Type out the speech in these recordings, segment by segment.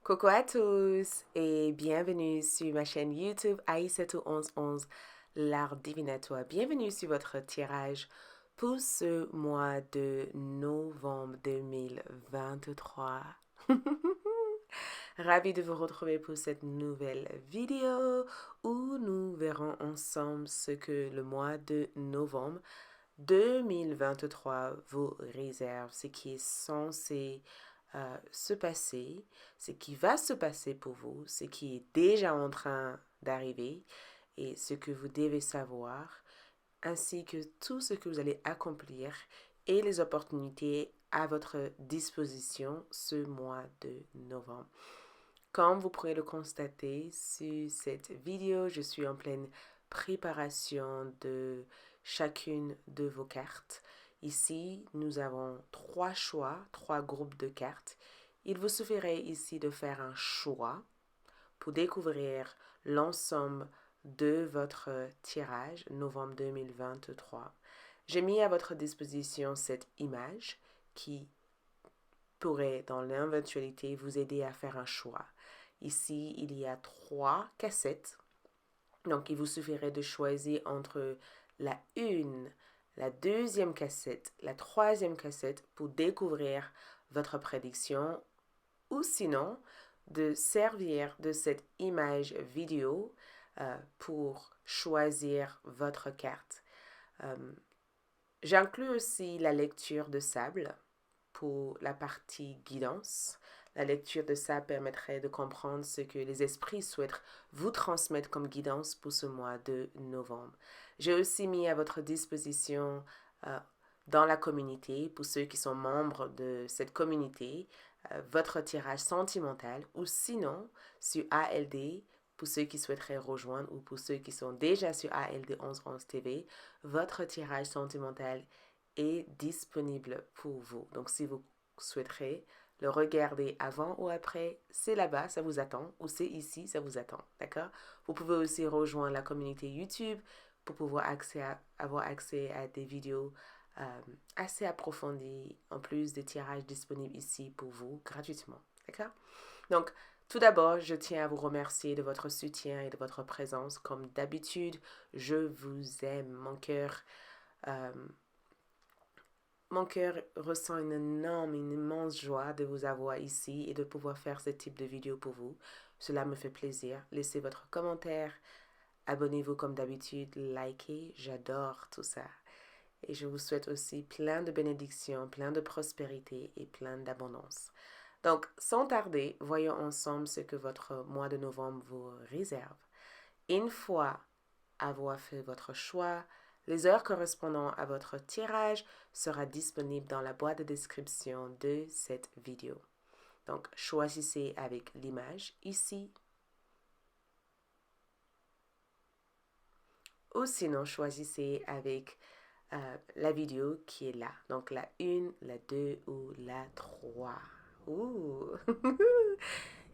Coucou à tous et bienvenue sur ma chaîne YouTube Aïssatou1111, l'art divinatoire. Bienvenue sur votre tirage pour ce mois de novembre 2023. Ravi de vous retrouver pour cette nouvelle vidéo où nous verrons ensemble ce que le mois de novembre 2023 vous réserve, ce qui est censé se passer, ce qui va se passer pour vous, ce qui est déjà en train d'arriver et ce que vous devez savoir, ainsi que tout ce que vous allez accomplir et les opportunités à votre disposition ce mois de novembre. Comme vous pourrez le constater sur cette vidéo, je suis en pleine préparation de chacune de vos cartes. Ici, nous avons trois choix, trois groupes de cartes. Il vous suffirait ici de faire un choix pour découvrir l'ensemble de votre tirage novembre 2023. J'ai mis à votre disposition cette image qui pourrait, dans l'éventualité, vous aider à faire un choix. Ici, il y a trois cassettes. Donc, il vous suffirait de choisir entre la une, la deuxième cassette, la troisième cassette pour découvrir votre prédiction ou sinon de servir de cette image vidéo pour choisir votre carte. J'inclus aussi la lecture de sable pour la partie guidance. La lecture de ça permettrait de comprendre ce que les esprits souhaitent vous transmettre comme guidance pour ce mois de novembre. J'ai aussi mis à votre disposition dans la communauté, pour ceux qui sont membres de cette communauté, votre tirage sentimental ou sinon sur ALD, pour ceux qui souhaiteraient rejoindre ou pour ceux qui sont déjà sur ALD 1111 TV, votre tirage sentimental est disponible pour vous. Donc, si vous souhaiterez le regarder avant ou après, c'est là-bas, ça vous attend, ou c'est ici, ça vous attend, d'accord? Vous pouvez aussi rejoindre la communauté YouTube pour pouvoir avoir accès à des vidéos assez approfondies, en plus des tirages disponibles ici pour vous, gratuitement, d'accord? Donc, tout d'abord, je tiens à vous remercier de votre soutien et de votre présence. Comme d'habitude, je vous aime, euh, mon cœur ressent une immense joie de vous avoir ici et de pouvoir faire ce type de vidéo pour vous. Cela me fait plaisir. Laissez votre commentaire, abonnez-vous comme d'habitude, likez, j'adore tout ça. Et je vous souhaite aussi plein de bénédictions, plein de prospérité et plein d'abondance. Donc, sans tarder, voyons ensemble ce que votre mois de novembre vous réserve. Une fois avoir fait votre choix, les heures correspondant à votre tirage sera disponible dans la boîte de description de cette vidéo. Donc, choisissez avec l'image ici. Ou sinon, choisissez avec la vidéo qui est là. Donc, la 1, la 2 ou la 3. Ouh!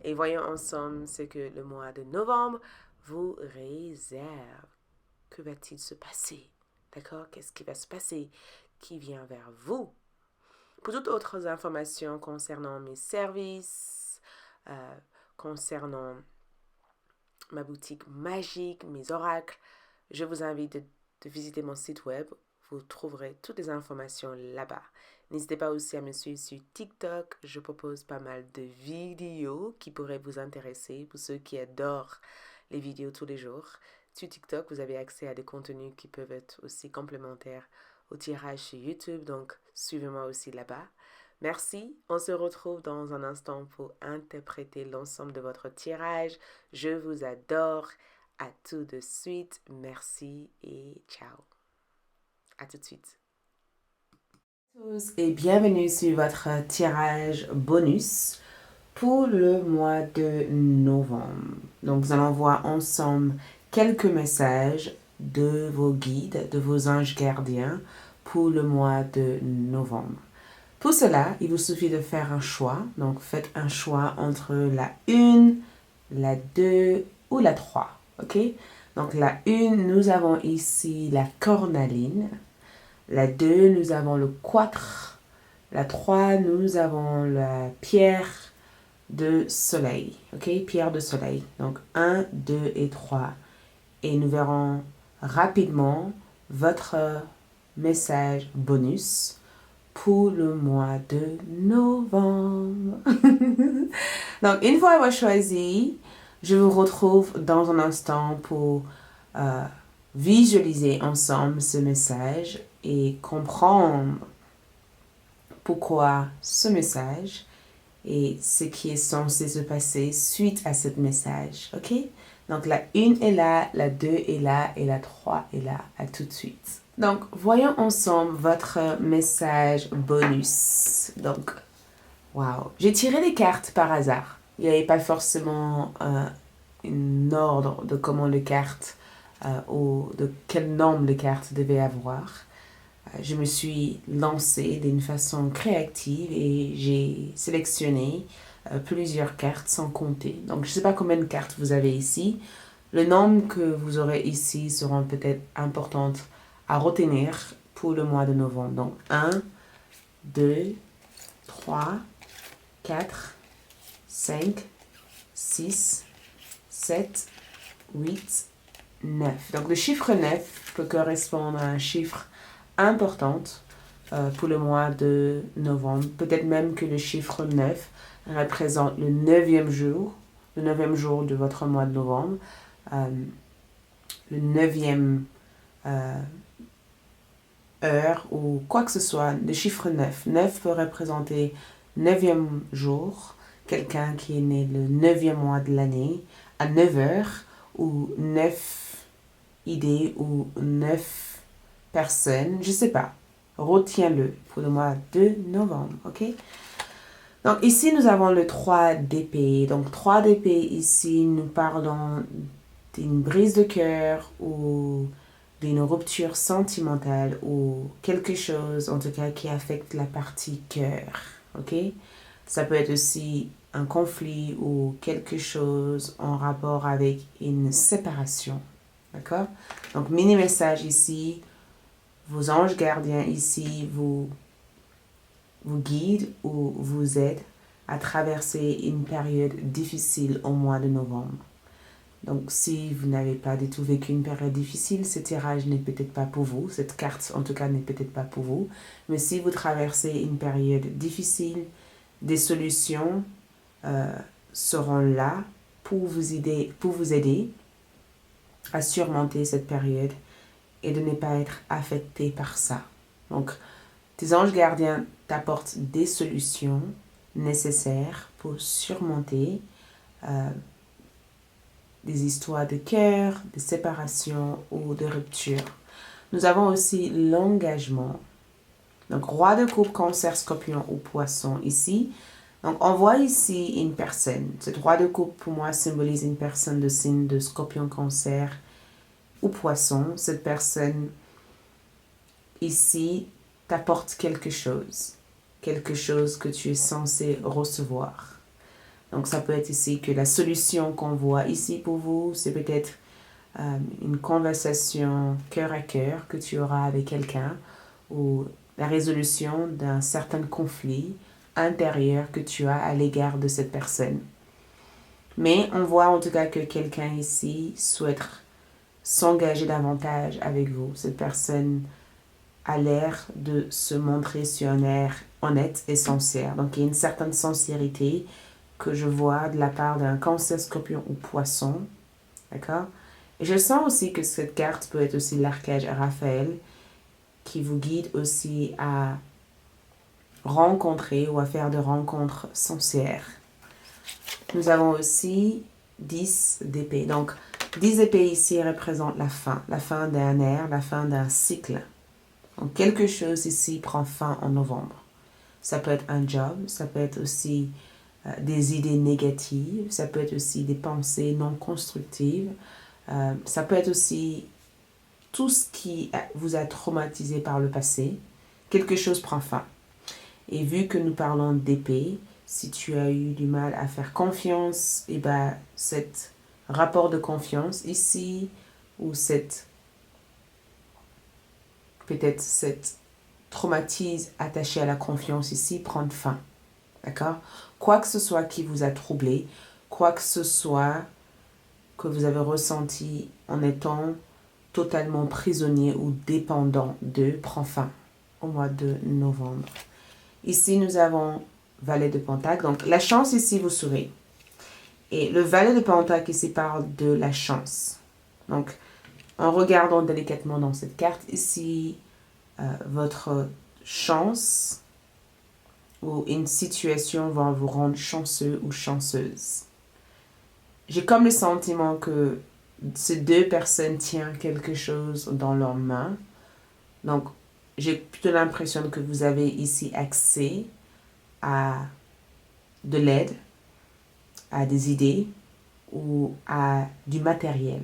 Et voyons ensemble ce que le mois de novembre vous réserve. Que va-t-il se passer? D'accord? Qu'est-ce qui va se passer? Qui vient vers vous? Pour toutes autres informations concernant mes services, concernant ma boutique magique, mes oracles, je vous invite de visiter mon site web. Vous trouverez toutes les informations là-bas. N'hésitez pas aussi à me suivre sur TikTok. Je propose pas mal de vidéos qui pourraient vous intéresser pour ceux qui adorent les vidéos tous les jours. Sur TikTok, vous avez accès à des contenus qui peuvent être aussi complémentaires au tirage sur YouTube. Donc, suivez-moi aussi là-bas. Merci. On se retrouve dans un instant pour interpréter l'ensemble de votre tirage. Je vous adore. À tout de suite. Merci et ciao. À tout de suite. Tous et bienvenue sur votre tirage bonus pour le mois de novembre. Donc, nous allons voir ensemble quelques messages de vos guides, de vos anges gardiens pour le mois de novembre. Pour cela, il vous suffit de faire un choix. Donc, faites un choix entre la 1, la 2 ou la 3. OK? Donc, la 1, nous avons ici la cornaline. La 2, nous avons le 4. La 3, nous avons la pierre de soleil. Ok, pierre de soleil. Donc 1, 2 et 3. Et nous verrons rapidement votre message bonus pour le mois de novembre. Donc, une fois avoir choisi, je vous retrouve dans un instant pour visualiser ensemble ce message et comprendre pourquoi ce message et ce qui est censé se passer suite à ce message. Ok? Donc, la 1 est là, la 2 est là et la 3 est là. À tout de suite. Donc, voyons ensemble votre message bonus. Donc, wow. J'ai tiré des cartes par hasard. Il n'y avait pas forcément un ordre de comment les cartes ou de quel nombre de cartes devaient avoir. Je me suis lancée d'une façon créative et j'ai sélectionné plusieurs cartes sans compter. Donc, je ne sais pas combien de cartes vous avez ici. Le nombre que vous aurez ici seront peut-être importantes à retenir pour le mois de novembre. Donc, 1, 2, 3, 4, 5, 6, 7, 8, 9. Donc, le chiffre 9 peut correspondre à un chiffre important pour le mois de novembre. Peut-être même que le chiffre 9 représente le 9e jour, de votre mois de novembre. Le 9e heure ou quoi que ce soit, le chiffre 9. 9 peut représenter 9e jour, quelqu'un qui est né le 9e mois de l'année, à 9 heures, ou 9 idées, ou 9 personnes, je sais pas. Retiens-le pour le mois de novembre, ok? Donc ici, nous avons le 3 d'épée. Donc 3 d'épée, ici, nous parlons d'une brise de cœur ou d'une rupture sentimentale ou quelque chose, en tout cas, qui affecte la partie cœur, ok? Ça peut être aussi un conflit ou quelque chose en rapport avec une séparation, d'accord? Donc, mini-message ici, vos anges gardiens ici vous guident ou vous aident à traverser une période difficile au mois de novembre. Donc, si vous n'avez pas du tout vécu une période difficile, ce tirage n'est peut-être pas pour vous. Cette carte, en tout cas, n'est peut-être pas pour vous. Mais si vous traversez une période difficile, des solutions seront là pour vous aider à surmonter cette période et de ne pas être affecté par ça. Donc, tes anges gardiens t'apportent des solutions nécessaires pour surmonter des histoires de cœur, de séparation ou de rupture. Nous avons aussi l'engagement. Donc, roi de coupe, cancer, scorpion ou poisson ici. Donc, on voit ici une personne. Cette roi de coupe, pour moi, symbolise une personne de signe de scorpion, cancer ou poisson. Cette personne ici t'apporte quelque chose que tu es censé recevoir. Donc, ça peut être ici que la solution qu'on voit ici pour vous, c'est peut-être une conversation cœur à cœur que tu auras avec quelqu'un ou la résolution d'un certain conflit intérieur que tu as à l'égard de cette personne. Mais on voit en tout cas que quelqu'un ici souhaite s'engager davantage avec vous. Cette personne a l'air de se montrer sur un air honnête et sincère. Donc, il y a une certaine sincérité que je vois de la part d'un cancer, scorpion ou poisson. D'accord? Et je sens aussi que cette carte peut être aussi l'archange Raphaël qui vous guide aussi à rencontrer ou à faire de rencontres sincères. Nous avons aussi 10 d'épée. Donc, 10 épées ici représentent la fin d'un ère, la fin d'un cycle. Donc, quelque chose ici prend fin en novembre. Ça peut être un job, ça peut être aussi des idées négatives, ça peut être aussi des pensées non constructives, ça peut être aussi tout ce qui vous a traumatisé par le passé. Quelque chose prend fin. Et vu que nous parlons d'épée, si tu as eu du mal à faire confiance, et ben cet rapport de confiance ici, ou peut-être cette traumatisme attaché à la confiance ici, prend fin. D'accord? quoi que ce soit qui vous a troublé, quoi que ce soit que vous avez ressenti en étant totalement prisonnier ou dépendant d'eux, prend fin au mois de novembre. Ici, nous avons Valet de Pentacle. Donc, la chance ici vous sourit. Et le Valet de Pentacle ici parle de la chance. Donc, en regardant délicatement dans cette carte ici, votre chance ou une situation va vous rendre chanceux ou chanceuse. J'ai comme le sentiment que ces deux personnes tiennent quelque chose dans leurs mains. Donc, j'ai plutôt l'impression que vous avez ici accès à de l'aide, à des idées ou à du matériel.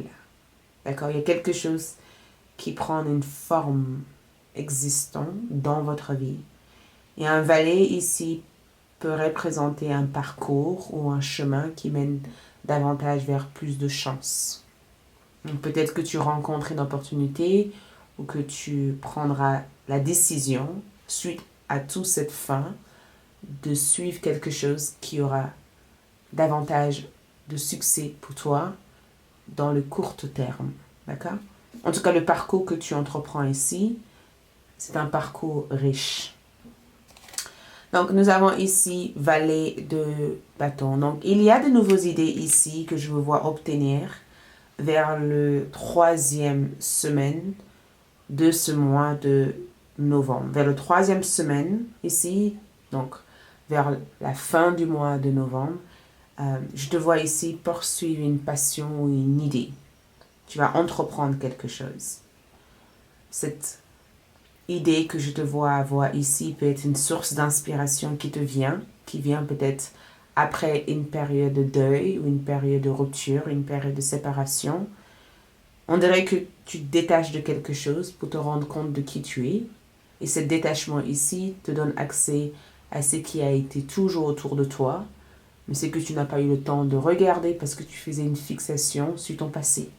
D'accord? Il y a quelque chose qui prend une forme existante dans votre vie. Et un valet ici peut représenter un parcours ou un chemin qui mène davantage vers plus de chance. Peut-être que tu rencontres une opportunité ou que tu prendras la décision, suite à toute cette fin, de suivre quelque chose qui aura davantage de succès pour toi dans le court terme. D'accord? En tout cas, le parcours que tu entreprends ici, c'est un parcours riche. Donc, nous avons ici Valet de bâton. Donc, il y a de nouvelles idées ici que je veux voir obtenir vers le 3e semaine de ce mois de novembre. Vers le 3e semaine ici, donc vers la fin du mois de novembre, je te vois ici poursuivre une passion ou une idée. Tu vas entreprendre quelque chose. Cette idée que je te vois avoir ici peut être une source d'inspiration qui vient peut-être après une période de deuil ou une période de rupture, une période de séparation. On dirait que tu te détaches de quelque chose pour te rendre compte de qui tu es. Et ce détachement ici te donne accès à ce qui a été toujours autour de toi, mais c'est que tu n'as pas eu le temps de regarder parce que tu faisais une fixation sur ton passé.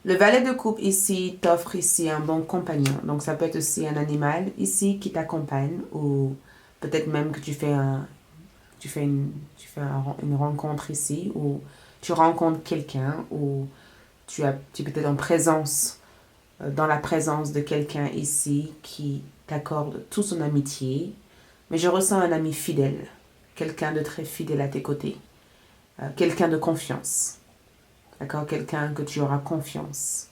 Le valet de coupe ici t'offre ici un bon compagnon. Donc ça peut être aussi un animal ici qui t'accompagne ou peut-être même que tu fais une rencontre ici ou tu rencontres quelqu'un ou tu es peut-être dans la présence de quelqu'un ici qui t'accorde toute son amitié. Mais je ressens un ami fidèle, quelqu'un de très fidèle à tes côtés, quelqu'un de confiance. D'accord? Quelqu'un que tu auras confiance.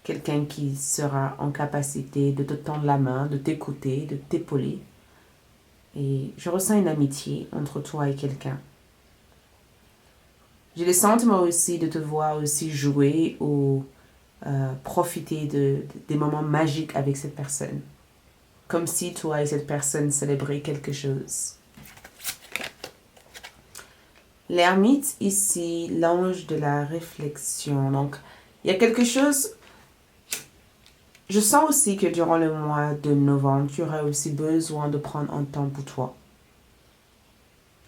Quelqu'un qui sera en capacité de te tendre la main, de t'écouter, de t'épauler. Et je ressens une amitié entre toi et quelqu'un. J'ai le sentiment aussi de te voir aussi jouer ou profiter des moments magiques avec cette personne. Comme si toi et cette personne célébraient quelque chose. L'ermite ici, l'ange de la réflexion. Donc, il y a quelque chose. Je sens aussi que durant le mois de novembre, tu auras aussi besoin de prendre un temps pour toi.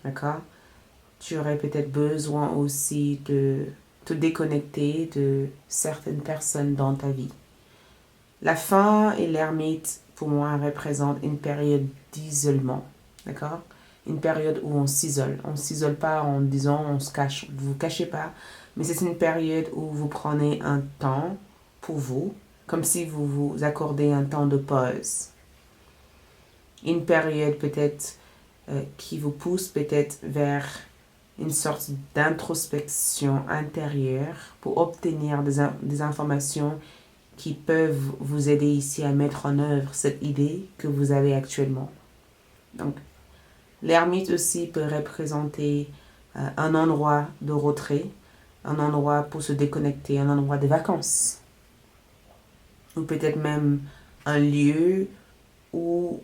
D'accord? Tu aurais peut-être besoin aussi de te déconnecter de certaines personnes dans ta vie. La fin et l'ermite, pour moi, représentent une période d'isolement. D'accord? Une période où on s'isole. On ne s'isole pas en disant on se cache, vous vous cachez pas, mais c'est une période où vous prenez un temps pour vous, comme si vous vous accordez un temps de pause. Une période peut-être qui vous pousse peut-être vers une sorte d'introspection intérieure pour obtenir des informations qui peuvent vous aider ici à mettre en œuvre cette idée que vous avez actuellement. Donc, l'ermite aussi peut représenter un endroit de retrait, un endroit pour se déconnecter, un endroit de vacances. Ou peut-être même un lieu ou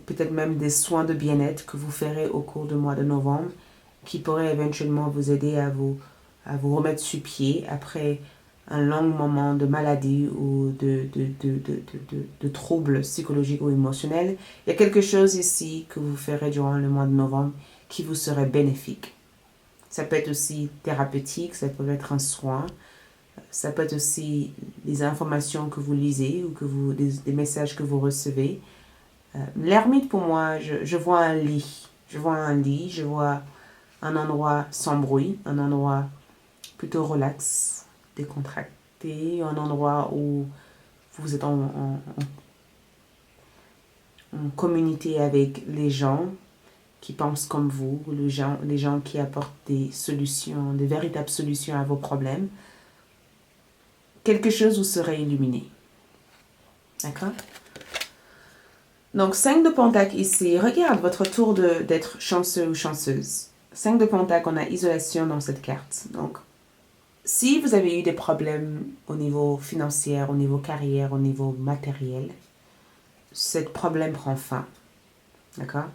peut-être même des soins de bien-être que vous ferez au cours du mois de novembre qui pourraient éventuellement vous aider à vous remettre sur pied après un long moment de maladie ou de troubles psychologiques ou émotionnels. Il y a quelque chose ici que vous ferez durant le mois de novembre qui vous serait bénéfique. Ça peut être aussi thérapeutique, ça peut être un soin, ça peut être aussi des informations que vous lisez ou des messages que vous recevez L'ermite, pour moi, je vois un lit. Je vois un lit, je vois un endroit sans bruit, un endroit plutôt relax, décontracté, un endroit où vous êtes en communauté avec les gens qui pensent comme vous, les gens qui apportent des solutions, des véritables solutions à vos problèmes. Quelque chose vous serez illuminé. D'accord? Donc, 5 de Pentacle ici. Regarde votre tour d'être chanceux ou chanceuse. 5 de Pentacle, on a isolation dans cette carte. Donc, si vous avez eu des problèmes au niveau financier, au niveau carrière, au niveau matériel, ce problème prend fin. D'accord?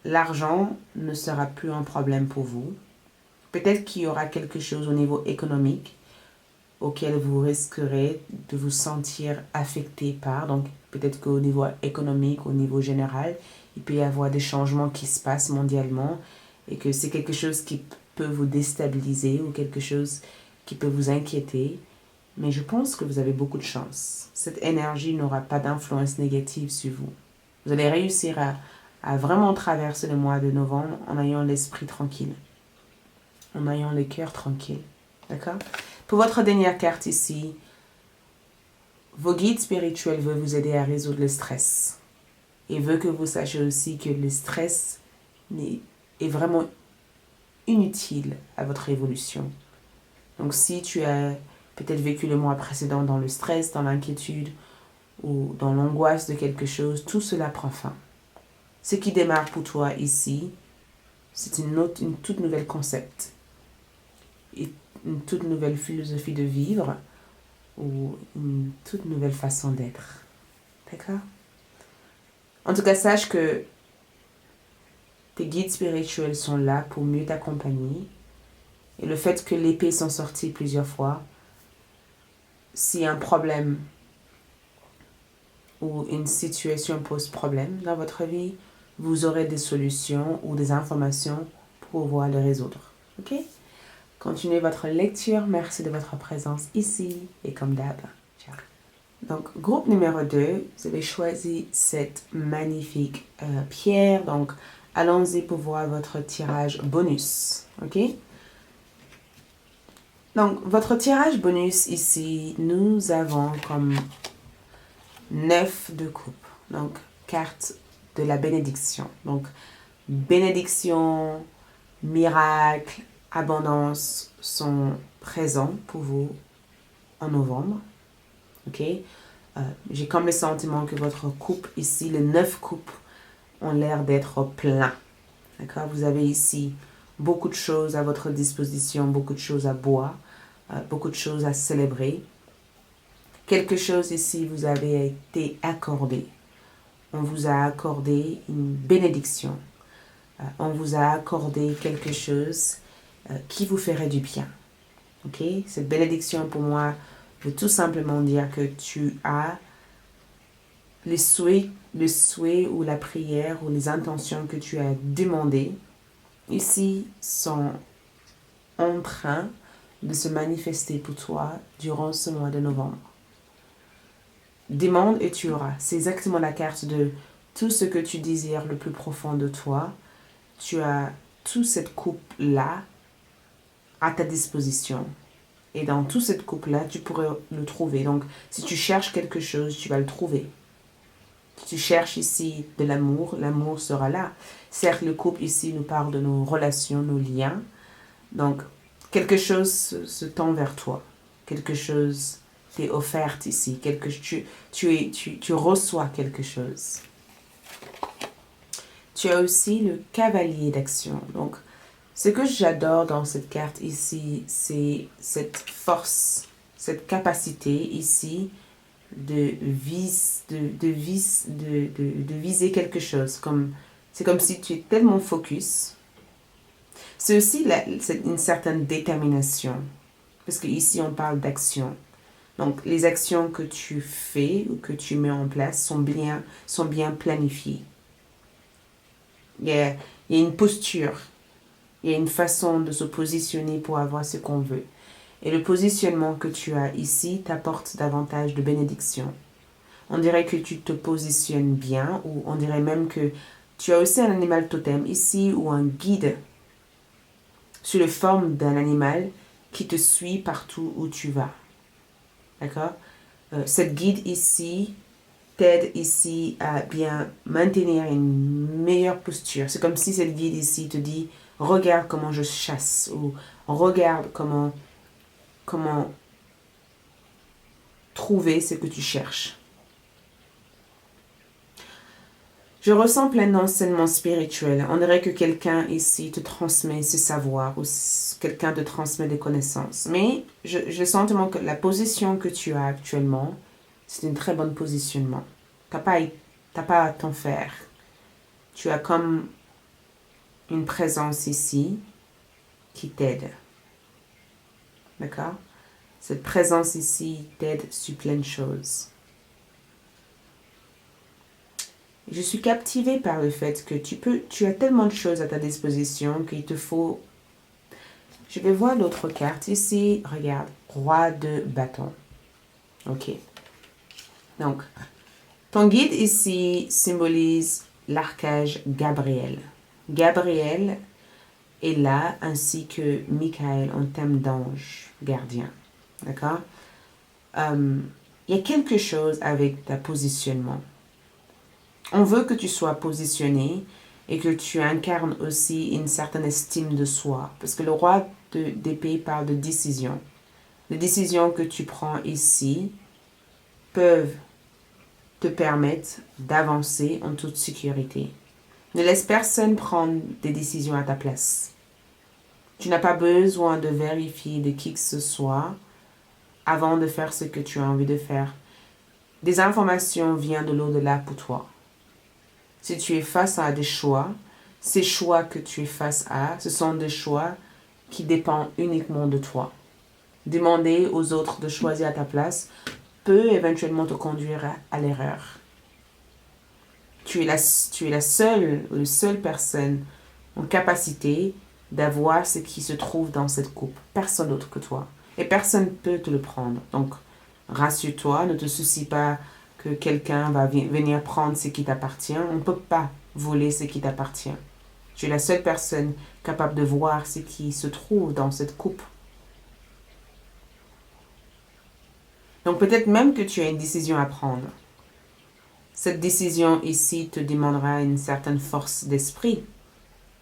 L'argent ne sera plus un problème pour vous. Peut-être qu'il y aura quelque chose au niveau économique auquel vous risquerez de vous sentir affecté par. Donc, peut-être qu'au niveau économique, au niveau général, il peut y avoir des changements qui se passent mondialement et que c'est quelque chose qui peut vous déstabiliser ou quelque chose qui peut vous inquiéter. Mais je pense que vous avez beaucoup de chance. Cette énergie n'aura pas d'influence négative sur vous. Vous allez réussir à vraiment traverser le mois de novembre en ayant l'esprit tranquille, en ayant le cœur tranquille. D'accord? Pour votre dernière carte ici, vos guides spirituels veulent vous aider à résoudre le stress. Et veulent que vous sachiez aussi que le stress est vraiment inutile à votre évolution. Donc si tu as peut-être vécu le mois précédent dans le stress, dans l'inquiétude ou dans l'angoisse de quelque chose, tout cela prend fin. Ce qui démarre pour toi ici, c'est une toute nouvelle concept, et une toute nouvelle philosophie de vivre ou une toute nouvelle façon d'être. D'accord? En tout cas, sache que tes guides spirituels sont là pour mieux t'accompagner. Et le fait que l'épée sont sorties plusieurs fois, si un problème ou une situation pose problème dans votre vie, vous aurez des solutions ou des informations pour pouvoir les résoudre. Ok? Continuez votre lecture. Merci de votre présence ici et comme d'hab. Ciao. Donc, groupe numéro 2, vous avez choisi cette magnifique pierre. Donc, allons-y pour voir votre tirage bonus. Ok? Donc, votre tirage bonus ici, nous avons comme 9 de coupe. Donc, carte de la bénédiction. Donc, bénédiction, miracle, abondance sont présents pour vous en novembre. Ok? J'ai comme le sentiment que votre coupe ici, les 9 coupes, ont l'air d'être plein. D'accord? Vous avez ici beaucoup de choses à votre disposition, beaucoup de choses à boire, beaucoup de choses à célébrer. Quelque chose ici vous avez été accordé. On vous a accordé une bénédiction. On vous a accordé quelque chose qui vous ferait du bien. Ok? Cette bénédiction pour moi veut tout simplement dire que tu as le souhait ou la prière ou les intentions que tu as demandées ici sont en train de se manifester pour toi durant ce mois de novembre. Demande et tu auras. C'est exactement la carte de tout ce que tu désires le plus profond de toi. Tu as toute cette coupe-là à ta disposition. Et dans toute cette coupe-là, tu pourrais le trouver. Donc, si tu cherches quelque chose, tu vas le trouver. Si tu cherches ici de l'amour, l'amour sera là. Certes, le couple ici nous parle de nos relations, nos liens. Donc, quelque chose se tend vers toi. Quelque chose t'est offert ici. Tu reçois quelque chose. Tu as aussi le cavalier d'action. Donc, ce que j'adore dans cette carte ici, c'est cette force, cette capacité ici de viser quelque chose. C'est comme si tu es tellement focus. C'est aussi une certaine détermination. Parce qu'ici, on parle d'action. Donc, les actions que tu fais ou que tu mets en place sont bien planifiées. Il y a une posture. Il y a une façon de se positionner pour avoir ce qu'on veut. Et le positionnement que tu as ici t'apporte davantage de bénédiction. On dirait que tu te positionnes bien, ou on dirait même que tu as aussi un animal totem ici, ou un guide sous la forme d'un animal qui te suit partout où tu vas. D'accord? Cette guide ici t'aide ici à bien maintenir une meilleure posture. C'est comme si cette guide ici te dit, regarde comment je chasse, ou regarde comment trouver ce que tu cherches. Je ressens plein d'enseignements spirituels. On dirait que quelqu'un ici te transmet ses savoirs ou quelqu'un te transmet des connaissances. Mais je sens tellement que la position que tu as actuellement, c'est un très bon positionnement. Tu n'as pas à t'en faire. Tu as comme une présence ici qui t'aide. D'accord? Cette présence ici t'aide sur plein de choses. Je suis captivée par le fait que tu as tellement de choses à ta disposition qu'il te faut... Je vais voir l'autre carte ici. Regarde, roi de bâton. Ok. Donc, ton guide ici symbolise l'archange Gabriel. Gabriel est là, ainsi que Michael en thème d'ange gardien. D'accord? Il y a quelque chose avec ta positionnement. On veut que tu sois positionné et que tu incarnes aussi une certaine estime de soi. Parce que le roi d'épée parle de décision. Les décisions que tu prends ici peuvent te permettre d'avancer en toute sécurité. Ne laisse personne prendre des décisions à ta place. Tu n'as pas besoin de vérifier de qui que ce soit avant de faire ce que tu as envie de faire. Des informations viennent de l'au-delà pour toi. Si tu es face à des choix, ces choix que tu es face à, ce sont des choix qui dépendent uniquement de toi. Demander aux autres de choisir à ta place peut éventuellement te conduire à l'erreur. Tu es la seule ou la seule personne en capacité d'avoir ce qui se trouve dans cette coupe. Personne d'autre que toi. Et personne ne peut te le prendre. Donc, rassure-toi, ne te soucie pas que quelqu'un va venir prendre ce qui t'appartient. On ne peut pas voler ce qui t'appartient. Tu es la seule personne capable de voir ce qui se trouve dans cette coupe. Donc peut-être même que tu as une décision à prendre. Cette décision ici te demandera une certaine force d'esprit.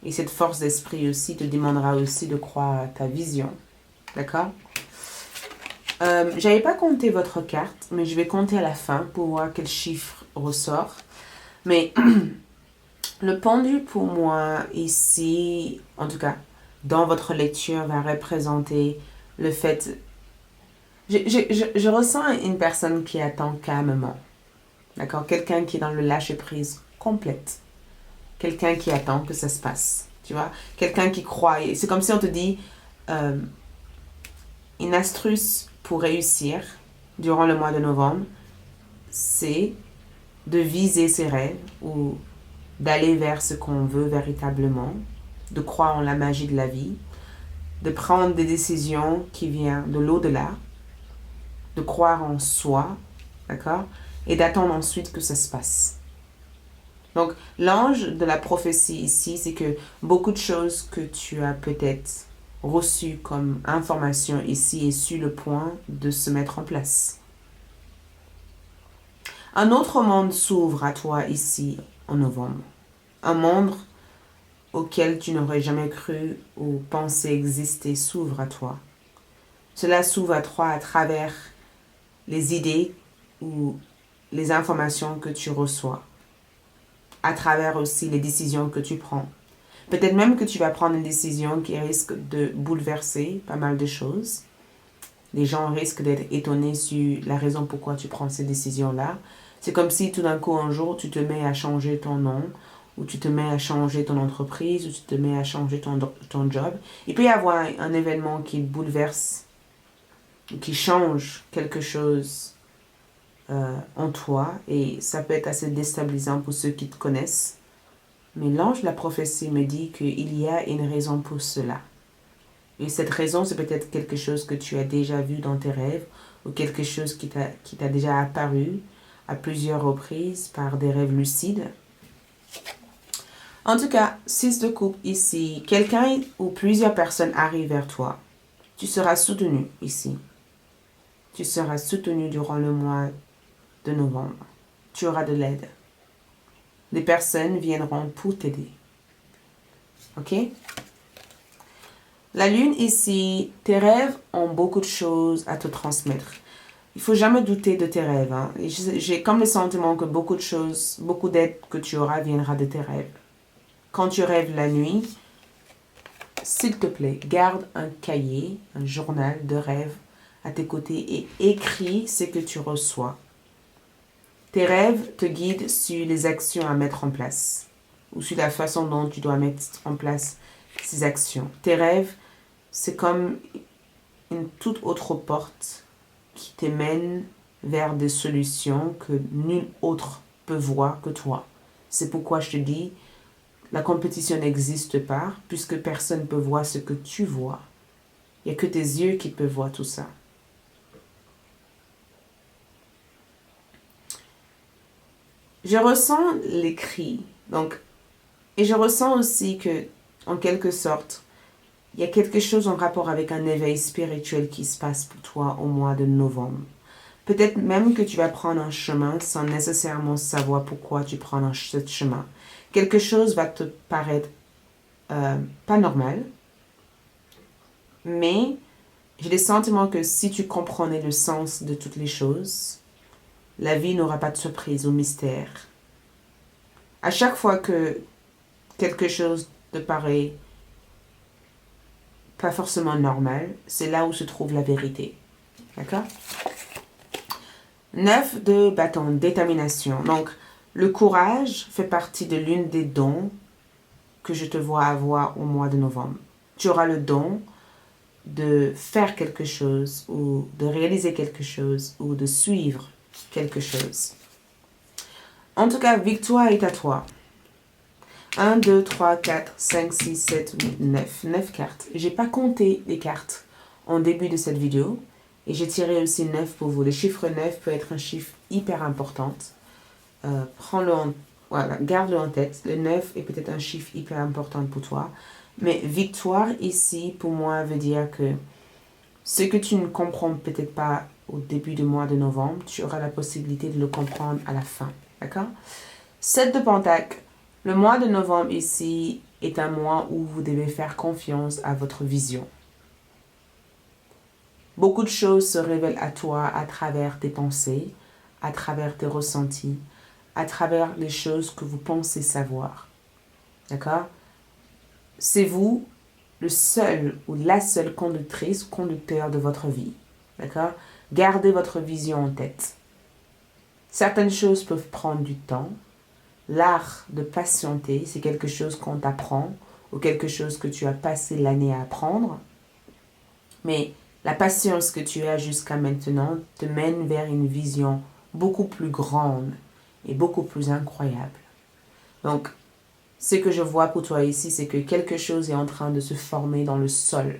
Et cette force d'esprit aussi te demandera aussi de croire à ta vision. D'accord? J'avais pas compté votre carte, mais je vais compter à la fin pour voir quel chiffre ressort. Mais le pendu pour moi ici, en tout cas, dans votre lecture, va représenter le fait... Je ressens une personne qui attend calmement. D'accord? Quelqu'un qui est dans le lâcher-prise complète. Quelqu'un qui attend que ça se passe. Tu vois? Quelqu'un qui croit. C'est comme si on te dit une astuce pour réussir durant le mois de novembre, c'est de viser ses rêves ou d'aller vers ce qu'on veut véritablement, de croire en la magie de la vie, de prendre des décisions qui viennent de l'au-delà, de croire en soi, d'accord? Et d'attendre ensuite que ça se passe. Donc, l'ange de la prophétie ici, c'est que beaucoup de choses que tu as peut-être reçues comme information ici est sur le point de se mettre en place. Un autre monde s'ouvre à toi ici en novembre. Un monde auquel tu n'aurais jamais cru ou pensé exister s'ouvre à toi. Cela s'ouvre à toi à travers les idées ou les informations que tu reçois, à travers aussi les décisions que tu prends. Peut-être même que tu vas prendre une décision qui risque de bouleverser pas mal de choses. Les gens risquent d'être étonnés sur la raison pourquoi tu prends ces décisions-là. C'est comme si tout d'un coup, un jour, tu te mets à changer ton nom, ou tu te mets à changer ton entreprise, ou tu te mets à changer ton job. Il peut y avoir un événement qui bouleverse, qui change quelque chose en toi, et ça peut être assez déstabilisant pour ceux qui te connaissent. Mais l'ange de la prophétie me dit qu'il y a une raison pour cela. Et cette raison, c'est peut-être quelque chose que tu as déjà vu dans tes rêves, ou quelque chose qui t'a déjà apparu, à plusieurs reprises par des rêves lucides. En tout cas, 6 de coupe ici, quelqu'un ou plusieurs personnes arrivent vers toi. Tu seras soutenu ici. Tu seras soutenu durant le mois de novembre. Tu auras de l'aide. Des personnes viendront pour t'aider. Ok? La lune ici, tes rêves ont beaucoup de choses à te transmettre. Il ne faut jamais douter de tes rêves. Hein. J'ai comme le sentiment que beaucoup de choses, beaucoup d'aide que tu auras viendra de tes rêves. Quand tu rêves la nuit, s'il te plaît, garde un cahier, un journal de rêves à tes côtés et écris ce que tu reçois. Tes rêves te guident sur les actions à mettre en place ou sur la façon dont tu dois mettre en place ces actions. Tes rêves, c'est comme une toute autre porte qui te mène vers des solutions que nul autre peut voir que toi. C'est pourquoi je te dis, la compétition n'existe pas puisque personne ne peut voir ce que tu vois. Il n'y a que tes yeux qui peuvent voir tout ça. Je ressens les cris. Donc, et je ressens aussi que, en quelque sorte, il y a quelque chose en rapport avec un éveil spirituel qui se passe pour toi au mois de novembre. Peut-être même que tu vas prendre un chemin sans nécessairement savoir pourquoi tu prends ce chemin. Quelque chose va te paraître pas normal, mais j'ai le sentiment que si tu comprenais le sens de toutes les choses, la vie n'aura pas de surprise ou mystère. À chaque fois que quelque chose te paraît pas forcément normal, c'est là où se trouve la vérité. D'accord? 9 de bâton, détermination. Donc, le courage fait partie de l'une des dons que je te vois avoir au mois de novembre. Tu auras le don de faire quelque chose ou de réaliser quelque chose ou de suivre quelque chose. En tout cas, victoire est à toi. 1, 2, 3, 4, 5, 6, 7, 8, 9. 9 cartes. Je n'ai pas compté les cartes en début de cette vidéo. Et j'ai tiré aussi 9 pour vous. Le chiffre 9 peut être un chiffre hyper important. Prends-le voilà, garde-le en tête. Le 9 est peut-être un chiffre hyper important pour toi. Mais victoire ici, pour moi, veut dire que ce que tu ne comprends peut-être pas au début du mois de novembre, tu auras la possibilité de le comprendre à la fin. D'accord? 7 de Pentacle. Le mois de novembre ici est un mois où vous devez faire confiance à votre vision. Beaucoup de choses se révèlent à toi à travers tes pensées, à travers tes ressentis, à travers les choses que vous pensez savoir. D'accord? C'est vous le seul ou la seule conductrice, conducteur de votre vie. D'accord? Gardez votre vision en tête. Certaines choses peuvent prendre du temps. L'art de patienter, c'est quelque chose qu'on t'apprend ou quelque chose que tu as passé l'année à apprendre. Mais la patience que tu as jusqu'à maintenant te mène vers une vision beaucoup plus grande et beaucoup plus incroyable. Donc, ce que je vois pour toi ici, c'est que quelque chose est en train de se former dans le sol.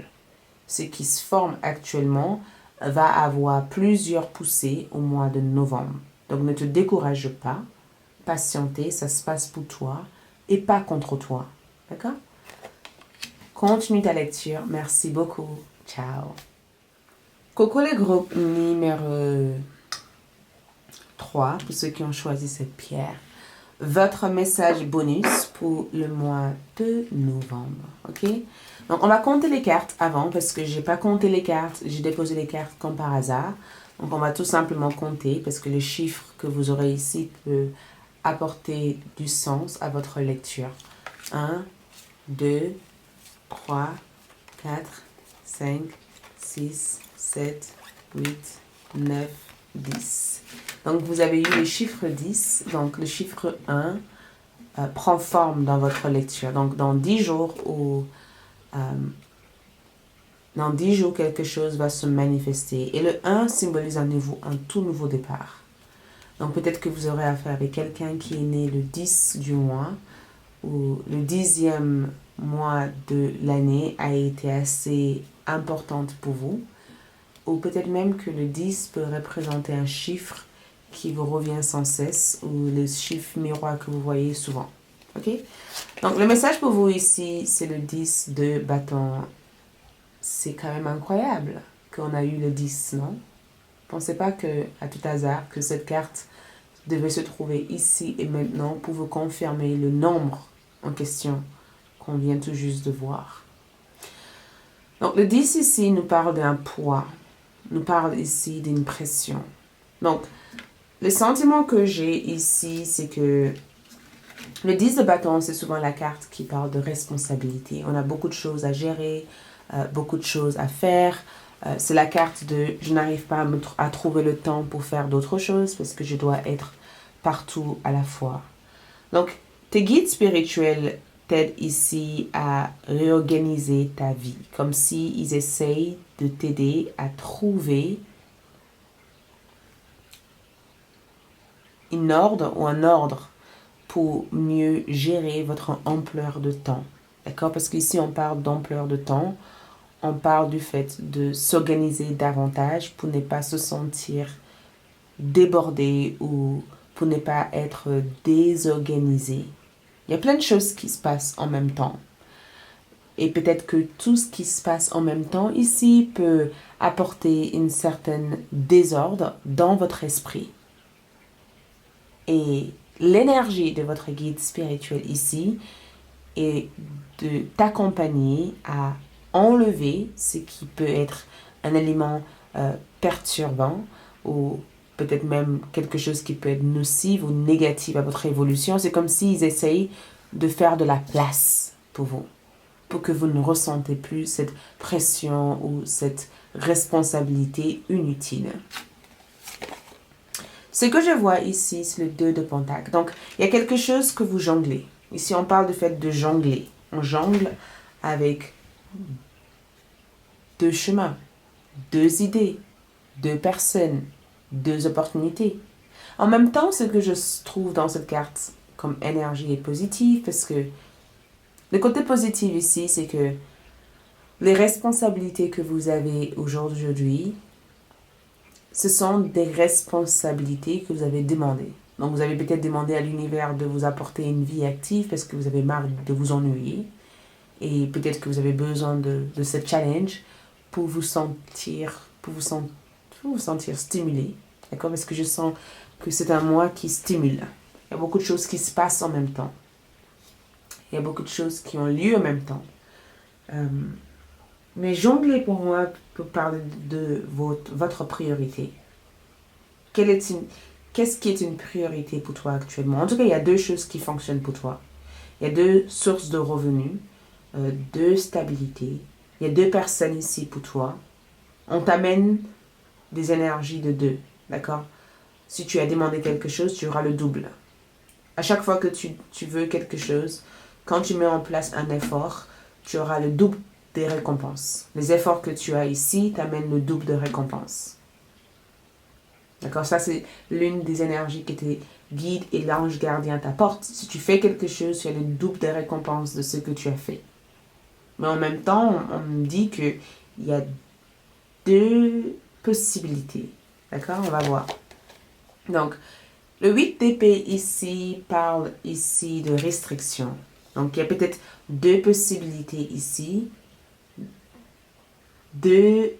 Ce qui se forme actuellement va avoir plusieurs poussées au mois de novembre. Donc, ne te décourage pas. Patienter, ça se passe pour toi et pas contre toi. D'accord? Continue ta lecture. Merci beaucoup. Ciao. Coco les groupes numéro 3, pour ceux qui ont choisi cette pierre. Votre message bonus pour le mois de novembre. Ok? Donc, on va compter les cartes avant parce que j'ai pas compté les cartes. J'ai déposé les cartes comme par hasard. Donc, on va tout simplement compter parce que le chiffre que vous aurez ici peut apporter du sens à votre lecture. 1, 2, 3, 4, 5, 6, 7, 8, 9, 10. Donc, vous avez eu le chiffre 10. Donc, le chiffre 1 prend forme dans votre lecture. Donc, dans 10 jours, quelque chose va se manifester. Et le 1 symbolise un tout nouveau départ. Donc, peut-être que vous aurez affaire avec quelqu'un qui est né le 10 du mois ou le 10e mois de l'année a été assez importante pour vous. Ou peut-être même que le 10 peut représenter un chiffre qui vous revient sans cesse ou les chiffres miroirs que vous voyez souvent. Ok? Donc, le message pour vous ici, c'est le 10 de bâton. C'est quand même incroyable qu'on a eu le 10, non? Pensez pas que, à tout hasard, que cette carte devait se trouver ici et maintenant pour vous confirmer le nombre en question qu'on vient tout juste de voir. Donc, le 10 ici nous parle d'un poids, nous parle ici d'une pression. Donc, le sentiment que j'ai ici, c'est que le 10 de bâton, c'est souvent la carte qui parle de responsabilité. On a beaucoup de choses à gérer, beaucoup de choses à faire. C'est la carte de je n'arrive pas à trouver le temps pour faire d'autres choses parce que je dois être partout à la fois. Donc, tes guides spirituels t'aident ici à réorganiser ta vie, comme s'ils essayent de t'aider à trouver un ordre pour mieux gérer votre ampleur de temps. D'accord? Parce qu'ici, on parle d'ampleur de temps. On parle du fait de s'organiser davantage pour ne pas se sentir débordé ou pour ne pas être désorganisé. Il y a plein de choses qui se passent en même temps. Et peut-être que tout ce qui se passe en même temps ici peut apporter une certaine désordre dans votre esprit. Et l'énergie de votre guide spirituel ici est de t'accompagner à enlever ce qui peut être un élément perturbant ou peut-être même quelque chose qui peut être nocif ou négatif à votre évolution. C'est comme s'ils essayent de faire de la place pour vous, pour que vous ne ressentez plus cette pression ou cette responsabilité inutile. Ce que je vois ici, c'est le 2 de Pentacle. Donc, il y a quelque chose que vous jonglez. Ici, on parle du fait de jongler. On jongle avec deux chemins, deux idées, deux personnes, deux opportunités. En même temps, ce que je trouve dans cette carte comme énergie est positif parce que le côté positif ici, c'est que les responsabilités que vous avez aujourd'hui, ce sont des responsabilités que vous avez demandées. Donc, vous avez peut-être demandé à l'univers de vous apporter une vie active parce que vous avez marre de vous ennuyer. Et peut-être que vous avez besoin de ce challenge pour vous sentir, stimulé. D'accord? Parce que je sens que c'est un mois qui stimule. Il y a beaucoup de choses qui se passent en même temps. Il y a beaucoup de choses qui ont lieu en même temps. Mais jongler pour moi pour parler de votre priorité. Qu'est-ce qui est une priorité pour toi actuellement? En tout cas, il y a deux choses qui fonctionnent pour toi. Il y a deux sources de revenus, deux stabilités. Il y a deux personnes ici pour toi. On t'amène des énergies de deux, d'accord? Si tu as demandé quelque chose, tu auras le double. À chaque fois que tu veux quelque chose, quand tu mets en place un effort, tu auras le double des récompenses. Les efforts que tu as ici t'amènent le double de récompenses. D'accord? Ça, c'est l'une des énergies que tes guides et l'ange gardien t'apportent. Si tu fais quelque chose, tu as le double des récompenses de ce que tu as fait. Mais en même temps, on me dit qu'il y a deux possibilités. D'accord? On va voir. Donc, le 8 d'épée ici parle ici de restriction. Donc, il y a peut-être deux possibilités ici. Deux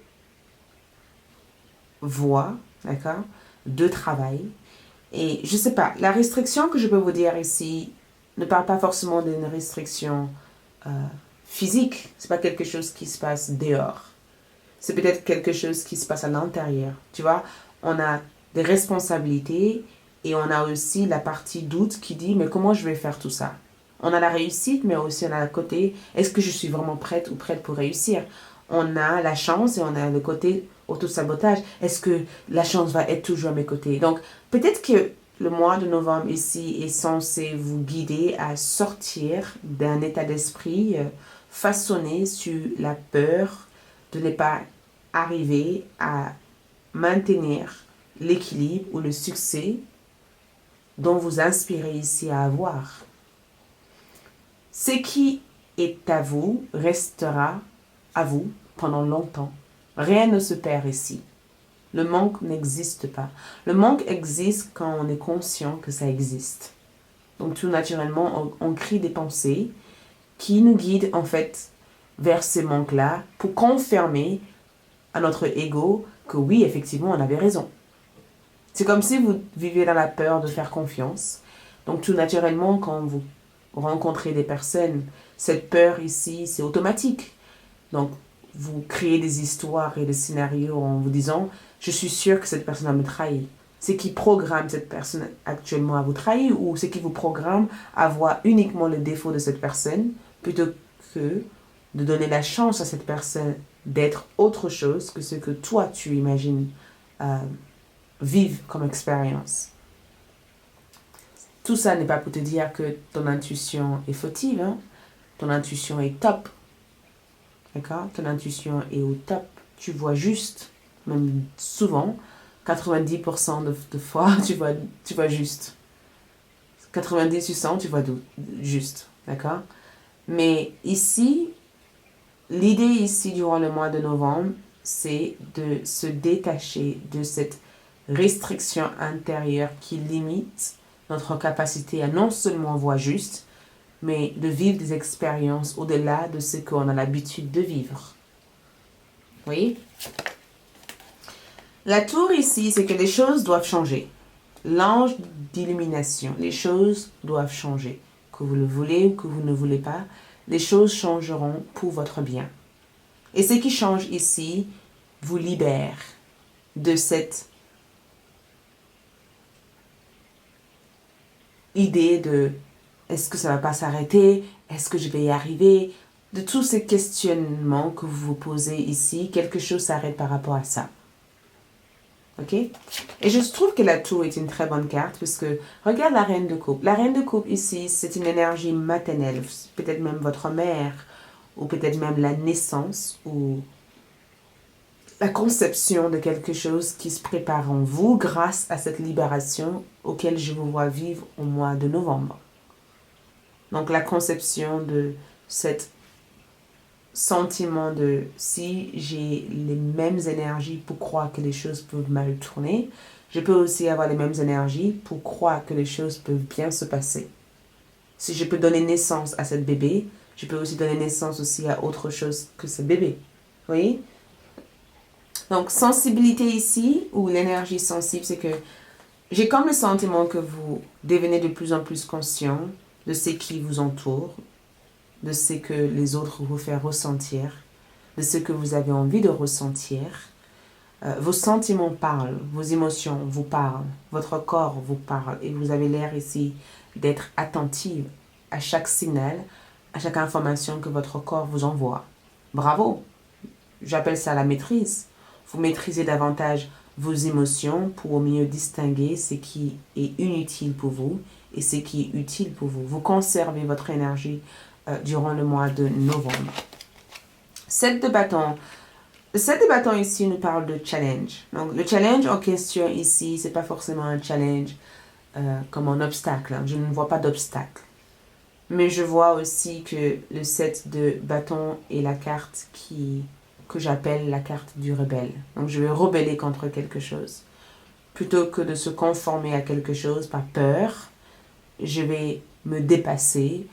voies, d'accord? Deux travail. Et je sais pas, la restriction que je peux vous dire ici ne parle pas forcément d'une restriction physique. C'est pas quelque chose qui se passe dehors. C'est peut-être quelque chose qui se passe à l'intérieur. Tu vois, on a des responsabilités et on a aussi la partie doute qui dit mais comment je vais faire tout ça? On a la réussite, mais aussi on a le côté est-ce que je suis vraiment prête ou prête pour réussir? On a la chance et on a le côté autosabotage. Est-ce que la chance va être toujours à mes côtés? Donc, peut-être que le mois de novembre ici est censé vous guider à sortir d'un état d'esprit façonné sur la peur de ne pas arriver à maintenir l'équilibre ou le succès dont vous inspirez ici à avoir. Ce qui est à vous restera à vous pendant longtemps. Rien ne se perd ici. Le manque n'existe pas. Le manque existe quand on est conscient que ça existe. Donc tout naturellement, on crée des pensées qui nous guident en fait vers ces manques-là pour confirmer à notre ego que oui, effectivement, on avait raison. C'est comme si vous vivez dans la peur de faire confiance. Donc tout naturellement, quand vous rencontrez des personnes, cette peur ici, c'est automatique. Donc vous créez des histoires et des scénarios en vous disant « Je suis sûre que cette personne va me trahir ». C'est qui programme cette personne actuellement à vous trahir ou c'est qui vous programme à voir uniquement le défaut de cette personne plutôt que de donner la chance à cette personne d'être autre chose que ce que toi tu imagines vivre comme expérience. Tout ça n'est pas pour te dire que ton intuition est fautive, hein? Ton intuition est top. D'accord? Ton intuition est au top. Tu vois juste, même souvent, 90% de fois, tu vois juste. 90%, tu vois juste. D'accord? Mais ici, l'idée ici, durant le mois de novembre, c'est de se détacher de cette restriction intérieure qui limite notre capacité à non seulement voir juste, mais de vivre des expériences au-delà de ce qu'on a l'habitude de vivre. Vous voyez? La tour ici, c'est que les choses doivent changer. L'ange d'illumination, les choses doivent changer. Que vous le voulez ou que vous ne voulez pas, les choses changeront pour votre bien. Et ce qui change ici vous libère de cette idée de est-ce que ça ne va pas s'arrêter? Est-ce que je vais y arriver? De tous ces questionnements que vous vous posez ici, quelque chose s'arrête par rapport à ça. Ok? Et je trouve que la tour est une très bonne carte puisque regarde la reine de coupe. La reine de coupe ici, c'est une énergie maternelle. Peut-être même votre mère ou peut-être même la naissance ou la conception de quelque chose qui se prépare en vous grâce à cette libération auquel je vous vois vivre au mois de novembre. Donc la conception de cet sentiment de si j'ai les mêmes énergies pour croire que les choses peuvent mal tourner, je peux aussi avoir les mêmes énergies pour croire que les choses peuvent bien se passer. Si je peux donner naissance à cette bébé, je peux aussi donner naissance aussi à autre chose que ce bébé. Vous voyez? Donc sensibilité ici, ou l'énergie sensible, c'est que j'ai comme le sentiment que vous devenez de plus en plus conscient de ce qui vous entoure, de ce que les autres vous font ressentir, de ce que vous avez envie de ressentir. Vos sentiments parlent, vos émotions vous parlent, votre corps vous parle et vous avez l'air ici d'être attentive à chaque signal, à chaque information que votre corps vous envoie. Bravo! J'appelle ça la maîtrise. Vous maîtrisez davantage vos émotions pour au mieux distinguer ce qui est inutile pour vous et ce qui est utile pour vous. Vous conservez votre énergie durant le mois de novembre. 7 de bâton. Le 7 de bâton ici nous parle de challenge. Donc le challenge en question ici, c'est pas forcément un challenge comme un obstacle. Hein. Je ne vois pas d'obstacle. Mais je vois aussi que le 7 de bâton est la carte que j'appelle la carte du rebelle. Donc je vais rebeller contre quelque chose. Plutôt que de se conformer à quelque chose par peur, je vais me dépasser,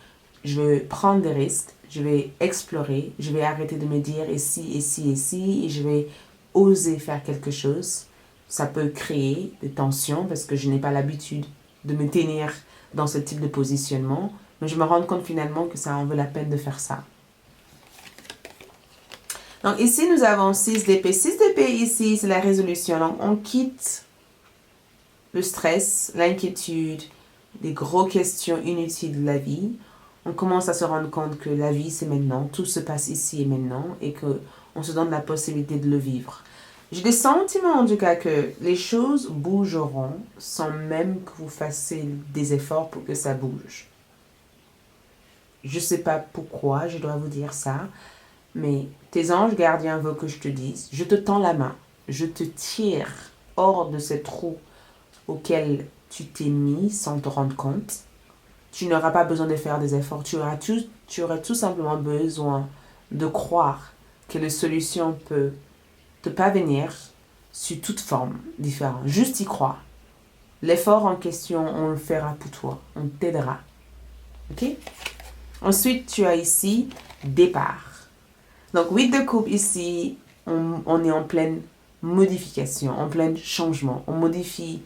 je vais prendre des risques, je vais explorer, je vais arrêter de me dire et si, et si, et si, et je vais oser faire quelque chose. Ça peut créer des tensions parce que je n'ai pas l'habitude de me tenir dans ce type de positionnement, mais je me rends compte finalement que ça en vaut la peine de faire ça. Donc ici, nous avons 6 d'épée. 6 d'épée ici, c'est la résolution. Donc on quitte le stress, l'inquiétude, les grosses questions inutiles de la vie. On commence à se rendre compte que la vie, c'est maintenant. Tout se passe ici et maintenant et qu'on se donne la possibilité de le vivre. J'ai des sentiments en tout cas que les choses bougeront sans même que vous fassiez des efforts pour que ça bouge. Je ne sais pas pourquoi je dois vous dire ça, mais tes anges gardiens veulent que je te dise, je te tends la main, je te tire hors de ce trou auquel tu t'es mis sans te rendre compte. Tu n'auras pas besoin de faire des efforts, tu auras tout simplement besoin de croire que la solution peut te parvenir sous toute forme différente. Juste y croire. L'effort en question, on le fera pour toi. On t'aidera. Ok? Ensuite, tu as ici départ. Donc, 8 de coupe ici, on est en pleine modification, en plein changement. On modifie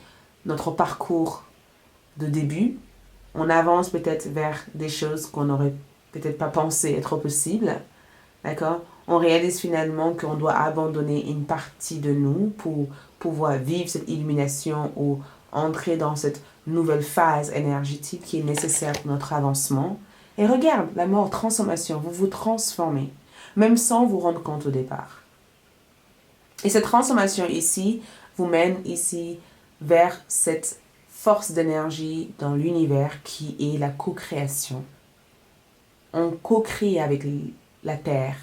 notre parcours de début. On avance peut-être vers des choses qu'on n'aurait peut-être pas pensé être possibles. D'accord? On réalise finalement qu'on doit abandonner une partie de nous pour pouvoir vivre cette illumination ou entrer dans cette nouvelle phase énergétique qui est nécessaire pour notre avancement. Et regarde, la mort, transformation, vous vous transformez, même sans vous rendre compte au départ. Et cette transformation ici vous mène ici vers cette force d'énergie dans l'univers qui est la co-création. On co-crée avec la Terre.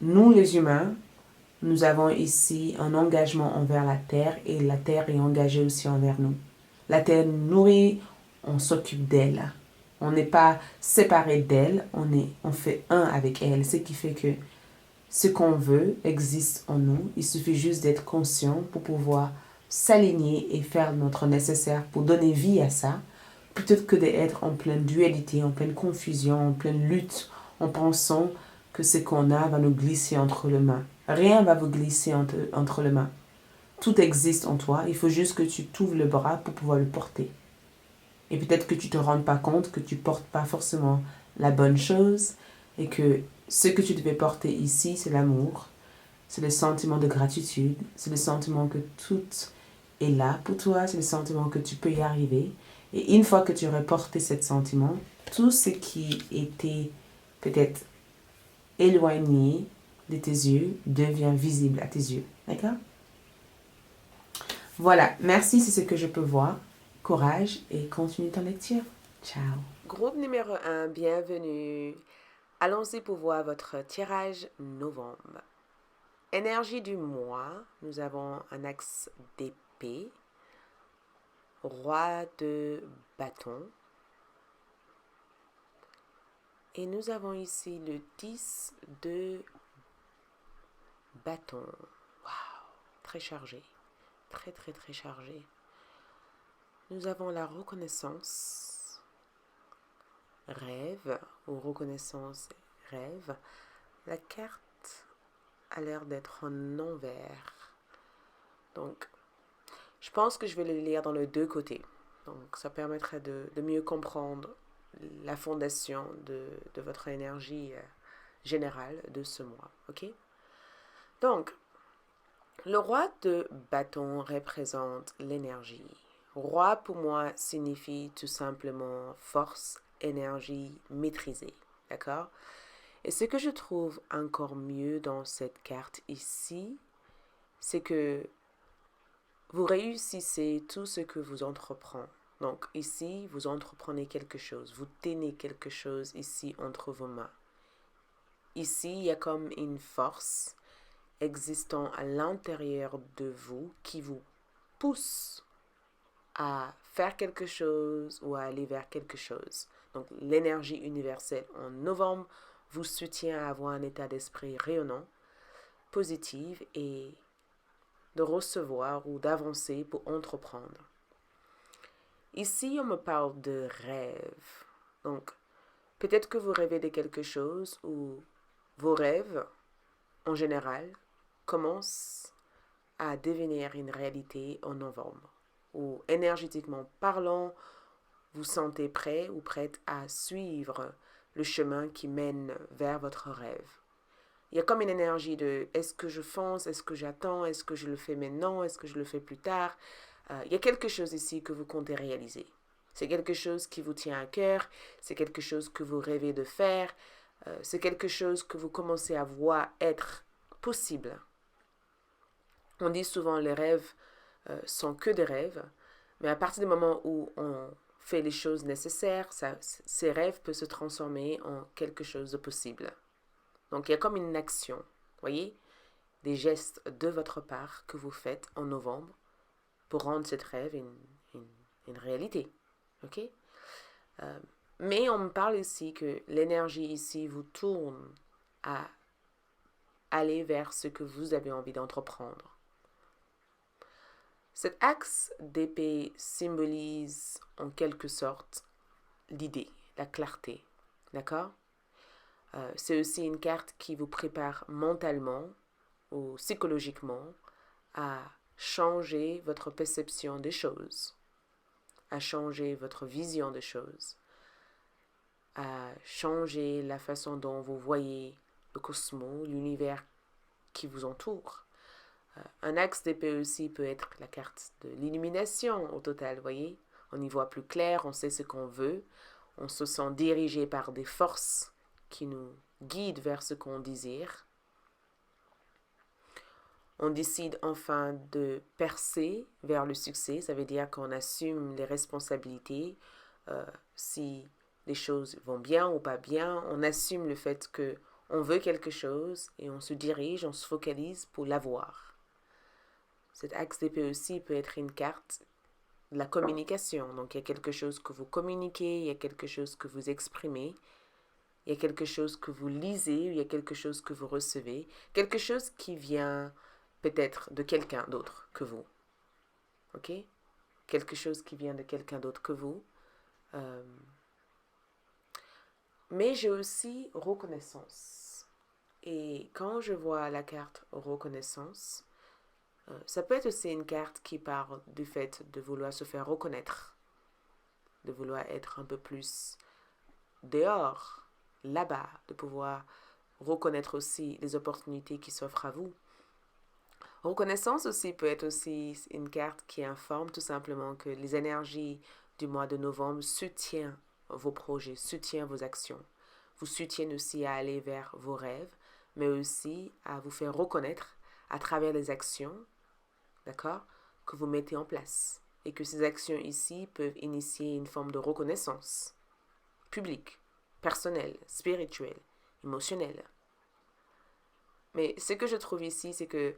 Nous, les humains, nous avons ici un engagement envers la Terre et la Terre est engagée aussi envers nous. La Terre nous nourrit, on s'occupe d'elle. On n'est pas séparé d'elle, on fait un avec elle. Ce qui fait que ce qu'on veut existe en nous. Il suffit juste d'être conscient pour pouvoir s'aligner et faire notre nécessaire pour donner vie à ça, plutôt que d'être en pleine dualité, en pleine confusion, en pleine lutte, en pensant que ce qu'on a va nous glisser entre les mains. Rien va vous glisser entre les mains. Tout existe en toi, il faut juste que tu t'ouvres le bras pour pouvoir le porter. Et peut-être que tu ne te rends pas compte que tu ne portes pas forcément la bonne chose et que ce que tu devais porter ici, c'est l'amour, c'est le sentiment de gratitude, c'est le sentiment que tout est là pour toi, c'est le sentiment que tu peux y arriver. Et une fois que tu aurais porté ce sentiment, tout ce qui était peut-être éloigné de tes yeux devient visible à tes yeux. D'accord? Voilà, merci, c'est ce que je peux voir. Courage et continue ta lecture. Ciao. Groupe numéro 1, bienvenue. Allons-y pour voir votre tirage novembre. Énergie du mois, nous avons un axe d'épée, roi de bâton. Et nous avons ici le 10 de bâton. Waouh, très chargé. Très, très, très chargé. Nous avons la reconnaissance, rêve, ou reconnaissance, rêve. La carte a l'air d'être en envers. Donc, je pense que je vais le lire dans les deux côtés. Donc, ça permettrait de mieux comprendre la fondation de votre énergie générale de ce mois. OK? Donc, le roi de bâton représente l'énergie. Roi pour moi signifie tout simplement force, énergie, maîtrisée. D'accord? Et ce que je trouve encore mieux dans cette carte ici, c'est que vous réussissez tout ce que vous entreprenez. Donc ici, vous entreprenez quelque chose, vous tenez quelque chose ici entre vos mains. Ici, il y a comme une force existant à l'intérieur de vous qui vous pousse à faire quelque chose ou à aller vers quelque chose. Donc l'énergie universelle en novembre vous soutient à avoir un état d'esprit rayonnant, positif et de recevoir ou d'avancer pour entreprendre. Ici, on me parle de rêve. Donc, peut-être que vous rêvez de quelque chose ou vos rêves, en général, commencent à devenir une réalité en novembre. Ou énergétiquement parlant, vous sentez prêt ou prête à suivre le chemin qui mène vers votre rêve. Il y a comme une énergie de est-ce que je fonce, est-ce que j'attends, est-ce que je le fais maintenant, est-ce que je le fais plus tard. Il y a quelque chose ici que vous comptez réaliser. C'est quelque chose qui vous tient à cœur, c'est quelque chose que vous rêvez de faire, c'est quelque chose que vous commencez à voir être possible. On dit souvent les rêves sont que des rêves, mais à partir du moment où on fait les choses nécessaires, ces rêves peuvent se transformer en quelque chose de possible. Donc il y a comme une action, voyez, des gestes de votre part que vous faites en novembre pour rendre cette rêve une réalité. Ok? Mais on me parle ici que l'énergie ici vous tourne à aller vers ce que vous avez envie d'entreprendre. Cet axe d'épée symbolise en quelque sorte l'idée, la clarté, d'accord? C'est aussi une carte qui vous prépare mentalement ou psychologiquement à changer votre perception des choses, à changer votre vision des choses, à changer la façon dont vous voyez le cosmos, l'univers qui vous entoure. Un axe d'épée aussi peut être la carte de l'illumination au total, voyez? On y voit plus clair, on sait ce qu'on veut, on se sent dirigé par des forces qui nous guident vers ce qu'on désire. On décide enfin de percer vers le succès, ça veut dire qu'on assume les responsabilités. Si les choses vont bien ou pas bien, on assume le fait que on veut quelque chose et on se dirige, on se focalise pour l'avoir. Cet axe d'épée aussi peut être une carte de la communication. Donc il y a quelque chose que vous communiquez, il y a quelque chose que vous exprimez, il y a quelque chose que vous lisez, il y a quelque chose que vous recevez, quelque chose qui vient peut-être de quelqu'un d'autre que vous. Ok? Quelque chose qui vient de quelqu'un d'autre que vous. Mais j'ai aussi reconnaissance. Et quand je vois la carte reconnaissance, ça peut être aussi une carte qui parle du fait de vouloir se faire reconnaître, de vouloir être un peu plus dehors, là-bas, de pouvoir reconnaître aussi les opportunités qui s'offrent à vous. Reconnaissance aussi peut être aussi une carte qui informe tout simplement que les énergies du mois de novembre soutiennent vos projets, soutiennent vos actions, vous soutiennent aussi à aller vers vos rêves, mais aussi à vous faire reconnaître à travers les actions, d'accord, que vous mettez en place. Et que ces actions ici peuvent initier une forme de reconnaissance publique, personnelle, spirituelle, émotionnelle. Mais ce que je trouve ici, c'est que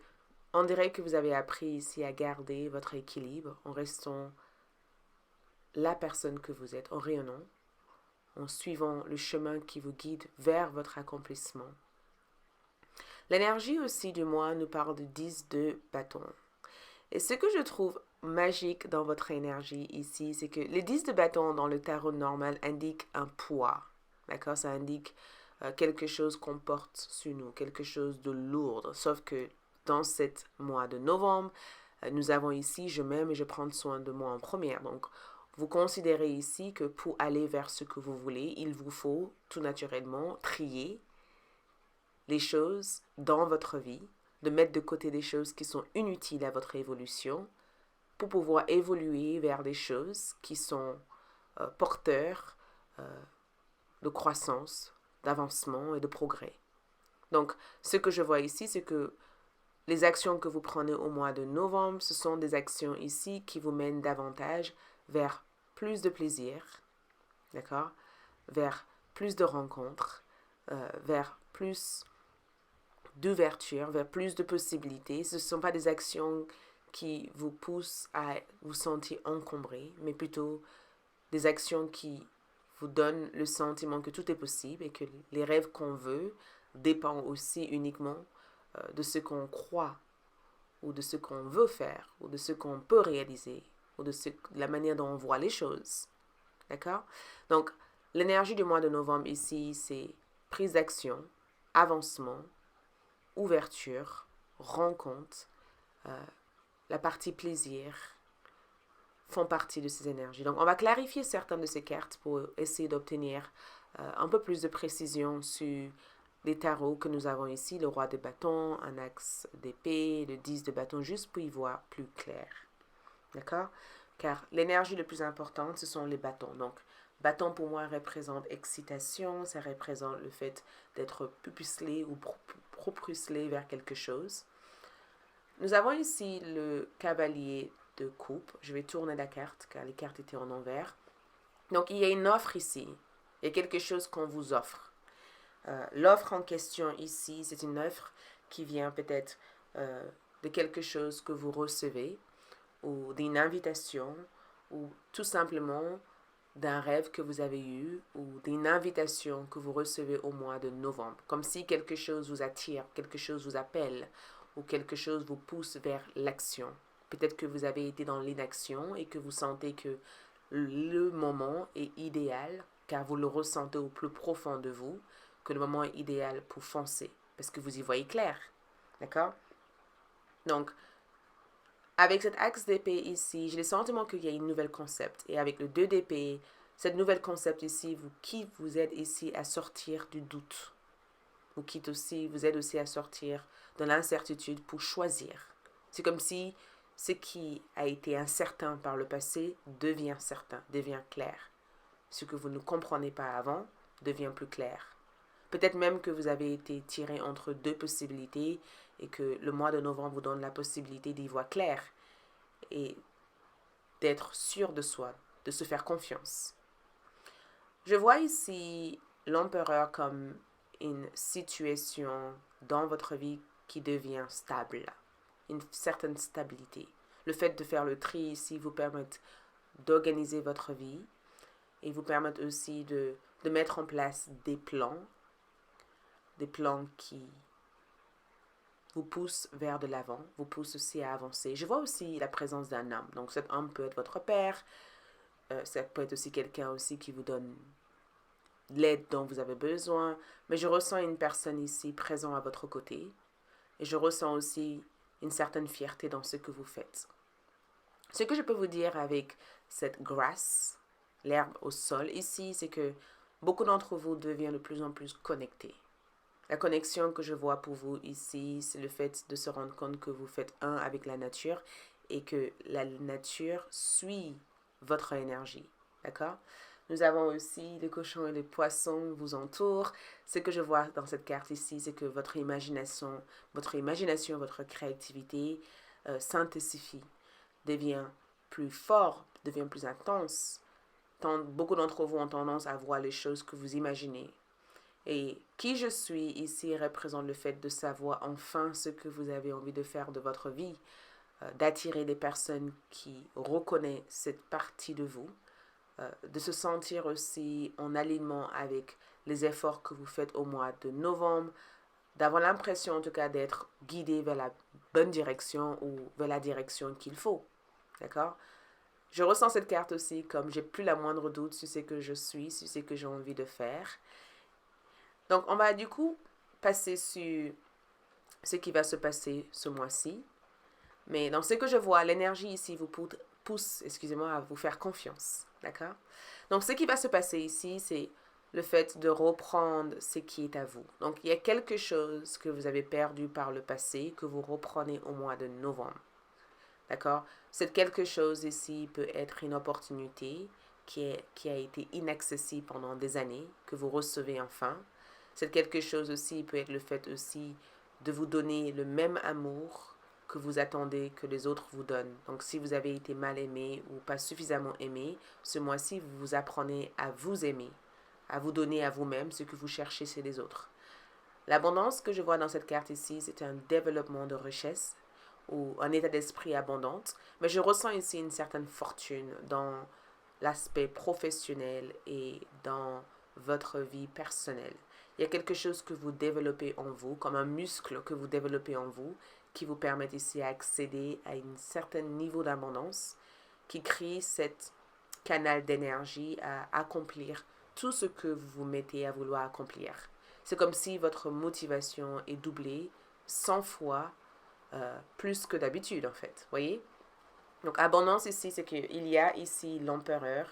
on dirait que vous avez appris ici à garder votre équilibre en restant la personne que vous êtes, en rayonnant, en suivant le chemin qui vous guide vers votre accomplissement. L'énergie aussi du mois nous parle de 10 de bâton. Et ce que je trouve magique dans votre énergie ici, c'est que les 10 de bâton dans le tarot normal indiquent un poids. D'accord? Ça indique quelque chose qu'on porte sur nous, quelque chose de lourd. Sauf que dans ce mois de novembre, nous avons ici, je m'aime et je prends soin de moi en première. Donc, vous considérez ici que pour aller vers ce que vous voulez, il vous faut tout naturellement trier les choses dans votre vie, de mettre de côté des choses qui sont inutiles à votre évolution pour pouvoir évoluer vers des choses qui sont porteurs de croissance, d'avancement et de progrès. Donc, ce que je vois ici, c'est que les actions que vous prenez au mois de novembre, ce sont des actions ici qui vous mènent davantage vers plus de plaisir, d'accord? Vers plus de rencontres, vers plus d'ouverture, vers plus de possibilités. Ce ne sont pas des actions qui vous poussent à vous sentir encombré, mais plutôt des actions qui vous donnent le sentiment que tout est possible et que les rêves qu'on veut dépendent aussi uniquement de ce qu'on croit ou de ce qu'on veut faire ou de ce qu'on peut réaliser ou de la manière dont on voit les choses. D'accord? Donc, l'énergie du mois de novembre ici, c'est prise d'action, avancement, ouverture, rencontre, la partie plaisir font partie de ces énergies. Donc, on va clarifier certaines de ces cartes pour essayer d'obtenir un peu plus de précision sur les tarots que nous avons ici, le roi de bâton, un axe d'épée, le 10 de bâton, juste pour y voir plus clair. D'accord? Car l'énergie la plus importante, ce sont les bâtons. Donc, bâton pour moi représente excitation, ça représente le fait d'être pucelé ou propulsé vers quelque chose. Nous avons ici le cavalier de coupe. Je vais tourner la carte car les cartes étaient en envers. Donc, il y a une offre ici. Il y a quelque chose qu'on vous offre. L'offre en question ici, c'est une offre qui vient peut-être de quelque chose que vous recevez ou d'une invitation ou tout simplement d'un rêve que vous avez eu ou d'une invitation que vous recevez au mois de novembre. Comme si quelque chose vous attire, quelque chose vous appelle ou quelque chose vous pousse vers l'action. Peut-être que vous avez été dans l'inaction et que vous sentez que le moment est idéal, car vous le ressentez au plus profond de vous, que le moment est idéal pour foncer, parce que vous y voyez clair. D'accord? Donc, avec cet axe d'épée ici, j'ai le sentiment qu'il y a une nouvelle concept. Et avec le 2 d'épée, cette nouvelle concept ici qui vous aide ici à sortir du doute. Vous aide aussi à sortir de l'incertitude pour choisir. C'est comme si ce qui a été incertain par le passé devient certain, devient clair. Ce que vous ne comprenez pas avant devient plus clair. Peut-être même que vous avez été tiré entre deux possibilités et que le mois de novembre vous donne la possibilité d'y voir clair et d'être sûr de soi, de se faire confiance. Je vois ici l'empereur comme une situation dans votre vie qui devient stable, une certaine stabilité. Le fait de faire le tri ici vous permet d'organiser votre vie et vous permet aussi de mettre en place des plans qui vous poussent vers de l'avant, vous poussent aussi à avancer. Je vois aussi la présence d'un homme. Donc cet homme peut être votre père, ça peut être aussi quelqu'un aussi qui vous donne l'aide dont vous avez besoin, mais je ressens une personne ici présente à votre côté et je ressens aussi une certaine fierté dans ce que vous faites. Ce que je peux vous dire avec cette grass, l'herbe au sol ici, c'est que beaucoup d'entre vous deviennent de plus en plus connectés. La connexion que je vois pour vous ici, c'est le fait de se rendre compte que vous faites un avec la nature et que la nature suit votre énergie. D'accord? Nous avons aussi les cochons et les poissons vous entourent. Ce que je vois dans cette carte ici, c'est que votre imagination, votre créativité s'intensifie, devient plus fort, devient plus intense. Beaucoup d'entre vous ont tendance à voir les choses que vous imaginez. Et qui je suis ici représente le fait de savoir enfin ce que vous avez envie de faire de votre vie, d'attirer des personnes qui reconnaissent cette partie de vous, de se sentir aussi en alignement avec les efforts que vous faites au mois de novembre, d'avoir l'impression en tout cas d'être guidé vers la bonne direction ou vers la direction qu'il faut. D'accord? Je ressens cette carte aussi comme j'ai plus la moindre doute sur ce que je suis, sur ce que j'ai envie de faire. Donc, on va du coup passer sur ce qui va se passer ce mois-ci. Mais dans ce que je vois, l'énergie ici vous pousse, à vous faire confiance. D'accord? Donc, ce qui va se passer ici, c'est le fait de reprendre ce qui est à vous. Donc, il y a quelque chose que vous avez perdu par le passé que vous reprenez au mois de novembre. D'accord? Cette quelque chose ici peut être une opportunité qui a été inaccessible pendant des années, que vous recevez enfin. Cette quelque chose aussi peut être le fait aussi de vous donner le même amour que vous attendez que les autres vous donnent. Donc, si vous avez été mal aimé ou pas suffisamment aimé, ce mois-ci, vous apprenez à vous aimer, à vous donner à vous-même ce que vous cherchez chez les autres. L'abondance que je vois dans cette carte ici, c'est un développement de richesse ou un état d'esprit abondant, mais je ressens ici une certaine fortune dans l'aspect professionnel et dans votre vie personnelle. Il y a quelque chose que vous développez en vous, comme un muscle que vous développez en vous, qui vous permet ici d'accéder à un certain niveau d'abondance, qui crée cet canal d'énergie à accomplir tout ce que vous vous mettez à vouloir accomplir. C'est comme si votre motivation est doublée 100 fois plus que d'habitude, en fait. Voyez? Donc, abondance ici, c'est qu'il y a ici l'empereur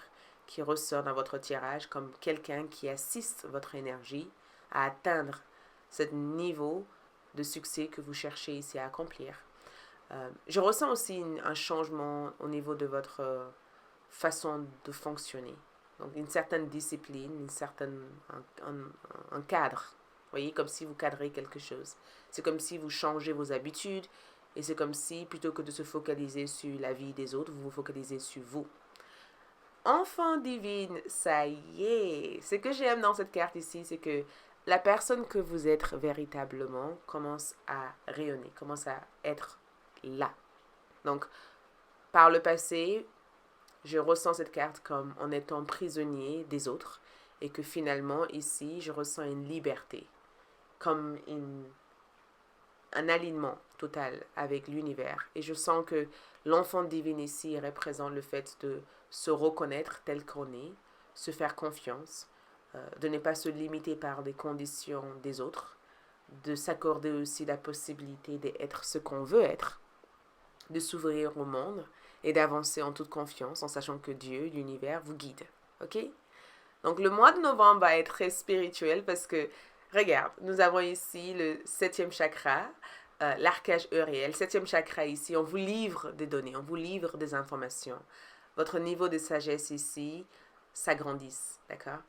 qui ressort dans votre tirage comme quelqu'un qui assiste votre énergie à atteindre ce niveau de succès que vous cherchez ici à accomplir. Je ressens aussi un changement au niveau de votre façon de fonctionner. Donc, une certaine discipline, un cadre. Vous voyez, comme si vous cadrez quelque chose. C'est comme si vous changez vos habitudes et c'est comme si, plutôt que de se focaliser sur la vie des autres, vous vous focalisez sur vous. Enfant divine, ça y est. Ce que j'aime dans cette carte ici, c'est que la personne que vous êtes véritablement commence à rayonner, commence à être là. Donc, par le passé, je ressens cette carte comme en étant prisonnier des autres et que finalement, ici, je ressens une liberté, comme un alignement total avec l'univers. Et je sens que l'enfant divin ici représente le fait de se reconnaître tel qu'on est, se faire confiance, de ne pas se limiter par les conditions des autres, de s'accorder aussi la possibilité d'être ce qu'on veut être, de s'ouvrir au monde et d'avancer en toute confiance en sachant que Dieu, l'univers, vous guide. Ok? Donc le mois de novembre va être très spirituel parce que, regarde, nous avons ici le septième chakra, l'archange Uriel. Septième chakra ici, on vous livre des données, on vous livre des informations. Votre niveau de sagesse ici s'agrandisse, d'accord?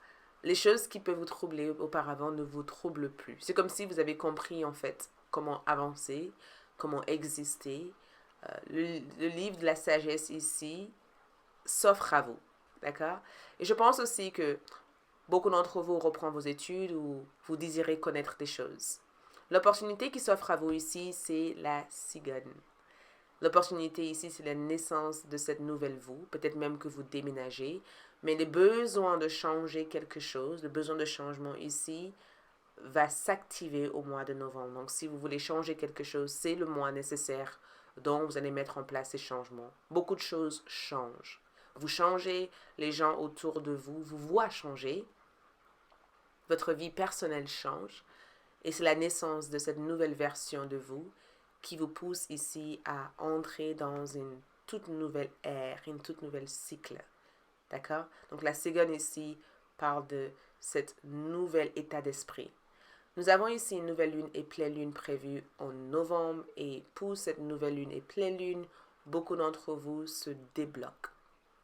Les choses qui peuvent vous troubler auparavant ne vous troublent plus. C'est comme si vous avez compris en fait comment avancer, comment exister. Le livre de la sagesse ici s'offre à vous, d'accord? Et je pense aussi que beaucoup d'entre vous reprennent vos études ou vous désirez connaître des choses. L'opportunité qui s'offre à vous ici, c'est la cigogne. L'opportunité ici, c'est la naissance de cette nouvelle vous. Peut-être même que vous déménagez. Mais le besoin de changer quelque chose, le besoin de changement ici, va s'activer au mois de novembre. Donc, si vous voulez changer quelque chose, c'est le mois nécessaire dont vous allez mettre en place ces changements. Beaucoup de choses changent. Vous changez, les gens autour de vous vous voient changer. Votre vie personnelle change. Et c'est la naissance de cette nouvelle version de vous qui vous pousse ici à entrer dans une toute nouvelle ère, une toute nouvelle cycle. D'accord? Donc la cigogne ici parle de cet nouvel état d'esprit. Nous avons ici une nouvelle lune et pleine lune prévue en novembre et pour cette nouvelle lune et pleine lune, beaucoup d'entre vous se débloquent.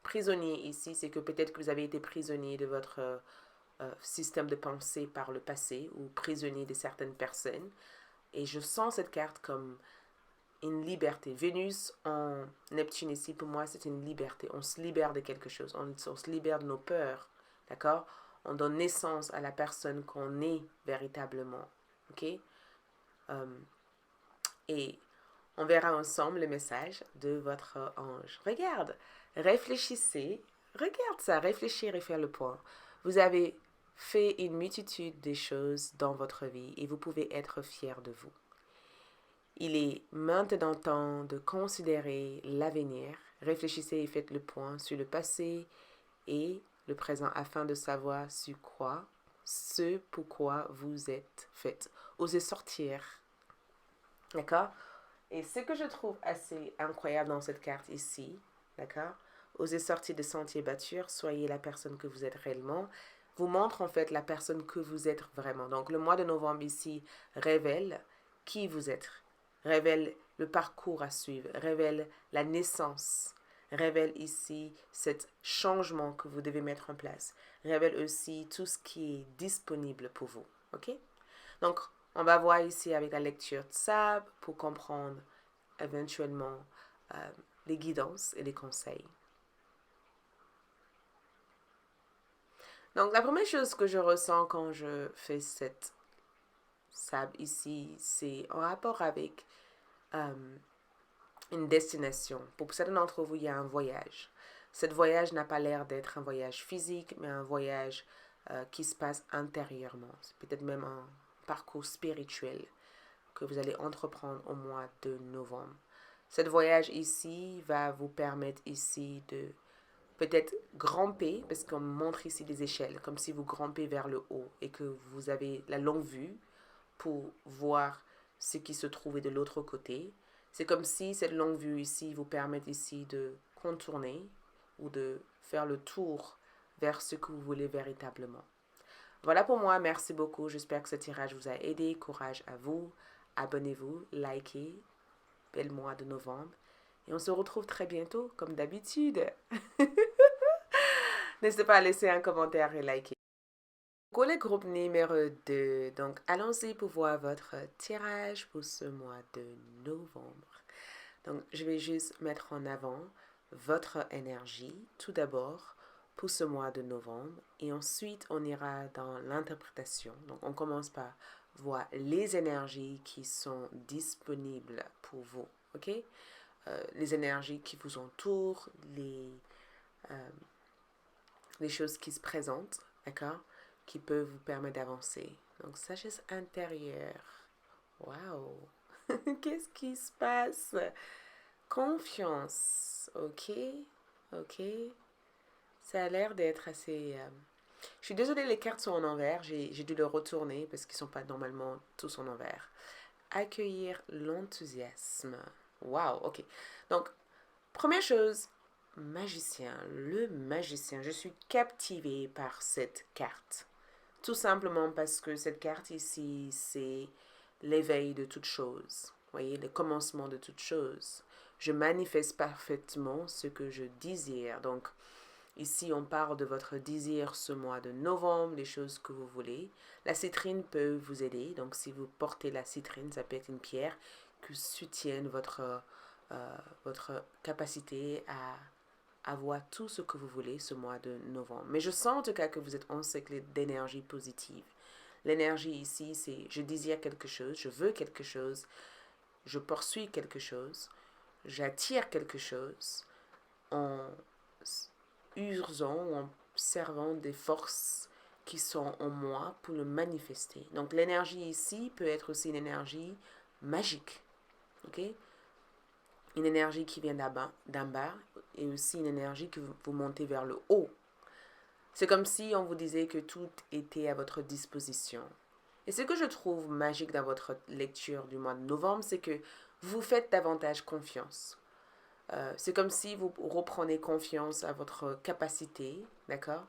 Prisonnier ici, c'est que peut-être que vous avez été prisonnier de votre système de pensée par le passé ou prisonnier de certaines personnes. Et je sens cette carte comme une liberté. Vénus en Neptune ici, pour moi, c'est une liberté. On se libère de quelque chose. On se libère de nos peurs. D'accord? On donne naissance à la personne qu'on est véritablement. OK? Et on verra ensemble le message de votre ange. Regarde, réfléchissez. Regarde ça, réfléchir et faire le point. Vous avez fait une multitude de choses dans votre vie et vous pouvez être fier de vous. Il est maintenant temps de considérer l'avenir. Réfléchissez et faites le point sur le passé et le présent afin de savoir sur quoi, ce pourquoi vous êtes fait. Osez sortir. D'accord? Et ce que je trouve assez incroyable dans cette carte ici, d'accord? Osez sortir des sentiers battus, soyez la personne que vous êtes réellement, vous montre en fait la personne que vous êtes vraiment. Donc le mois de novembre ici révèle qui vous êtes, révèle le parcours à suivre, révèle la naissance, révèle ici cet changement que vous devez mettre en place, révèle aussi tout ce qui est disponible pour vous. OK? Donc, on va voir ici avec la lecture de sable pour comprendre éventuellement les guidances et les conseils. Donc, la première chose que je ressens quand je fais cette sable ici, c'est en rapport avec une destination. Pour certains d'entre vous, il y a un voyage. Ce voyage n'a pas l'air d'être un voyage physique, mais un voyage qui se passe intérieurement. C'est peut-être même un parcours spirituel que vous allez entreprendre au mois de novembre. Ce voyage ici va vous permettre ici de peut-être grimper, parce qu'on montre ici des échelles, comme si vous grimpez vers le haut et que vous avez la longue vue pour voir ce qui se trouvait de l'autre côté. C'est comme si cette longue vue ici vous permet ici de contourner ou de faire le tour vers ce que vous voulez véritablement. Voilà pour moi, merci beaucoup. J'espère que ce tirage vous a aidé. Courage à vous. Abonnez-vous, likez. Bel mois de novembre. Et on se retrouve très bientôt, comme d'habitude. N'hésitez pas à laisser un commentaire et liker. Pour le groupe numéro 2, donc allons-y pour voir votre tirage pour ce mois de novembre. Donc je vais juste mettre en avant votre énergie tout d'abord pour ce mois de novembre et ensuite on ira dans l'interprétation. Donc on commence par voir les énergies qui sont disponibles pour vous, ok? Les énergies qui vous entourent, les choses qui se présentent, d'accord? Qui peuvent vous permettre d'avancer. Donc sagesse intérieure. Waouh! Qu'est-ce qui se passe? Confiance. Ok, ok. Ça a l'air d'être assez... Je suis désolée, les cartes sont en envers. J'ai dû le retourner parce qu'ils ne sont pas normalement tous en envers. Accueillir l'enthousiasme. Waouh, ok. Donc, première chose, magicien. Le magicien. Je suis captivée par cette carte. Tout simplement parce que cette carte ici, c'est l'éveil de toute chose. Vous voyez, le commencement de toute chose. Je manifeste parfaitement ce que je désire. Donc, ici, on parle de votre désir ce mois de novembre, les choses que vous voulez. La citrine peut vous aider. Donc, si vous portez la citrine, ça peut être une pierre qui soutienne votre capacité à avoir tout ce que vous voulez ce mois de novembre. Mais je sens en tout cas que vous êtes encerclé d'énergie positive. L'énergie ici, c'est je désire quelque chose, je veux quelque chose, je poursuis quelque chose, j'attire quelque chose en usant ou en servant des forces qui sont en moi pour le manifester. Donc l'énergie ici peut être aussi une énergie magique. Ok? Une énergie qui vient d'en bas et aussi une énergie que vous montez vers le haut. C'est comme si on vous disait que tout était à votre disposition. Et ce que je trouve magique dans votre lecture du mois de novembre, c'est que vous faites davantage confiance. C'est comme si vous reprenez confiance à votre capacité, d'accord?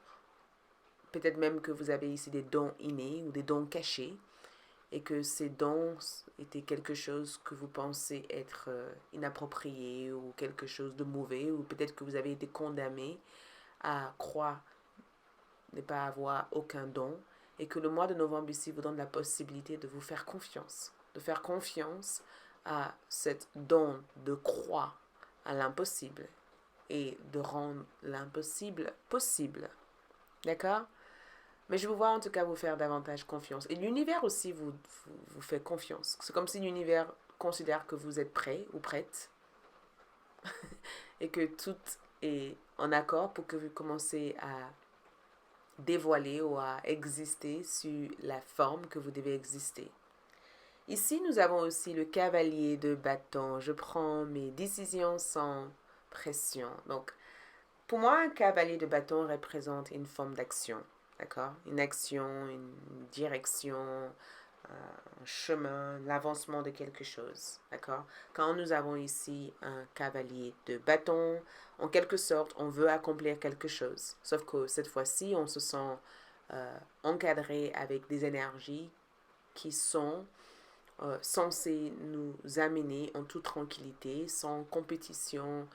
Peut-être même que vous avez ici des dons innés ou des dons cachés et que ces dons étaient quelque chose que vous pensez être inapproprié ou quelque chose de mauvais, ou peut-être que vous avez été condamné à croire ne pas avoir aucun don, et que le mois de novembre ici vous donne la possibilité de vous faire confiance, de faire confiance à cet don de croire à l'impossible et de rendre l'impossible possible. D'accord? Mais je vous vois en tout cas vous faire davantage confiance. Et l'univers aussi vous fait confiance. C'est comme si l'univers considère que vous êtes prêt ou prête et que tout est en accord pour que vous commencez à dévoiler ou à exister sur la forme que vous devez exister. Ici, nous avons aussi le cavalier de bâton. Je prends mes décisions sans pression. Donc, pour moi, un cavalier de bâton représente une forme d'action. D'accord? Une action, une direction, un chemin, l'avancement de quelque chose. D'accord? Quand nous avons ici un cavalier de bâton, en quelque sorte, on veut accomplir quelque chose. Sauf que cette fois-ci, on se sent encadré avec des énergies qui sont censées nous amener en toute tranquillité, sans compétition,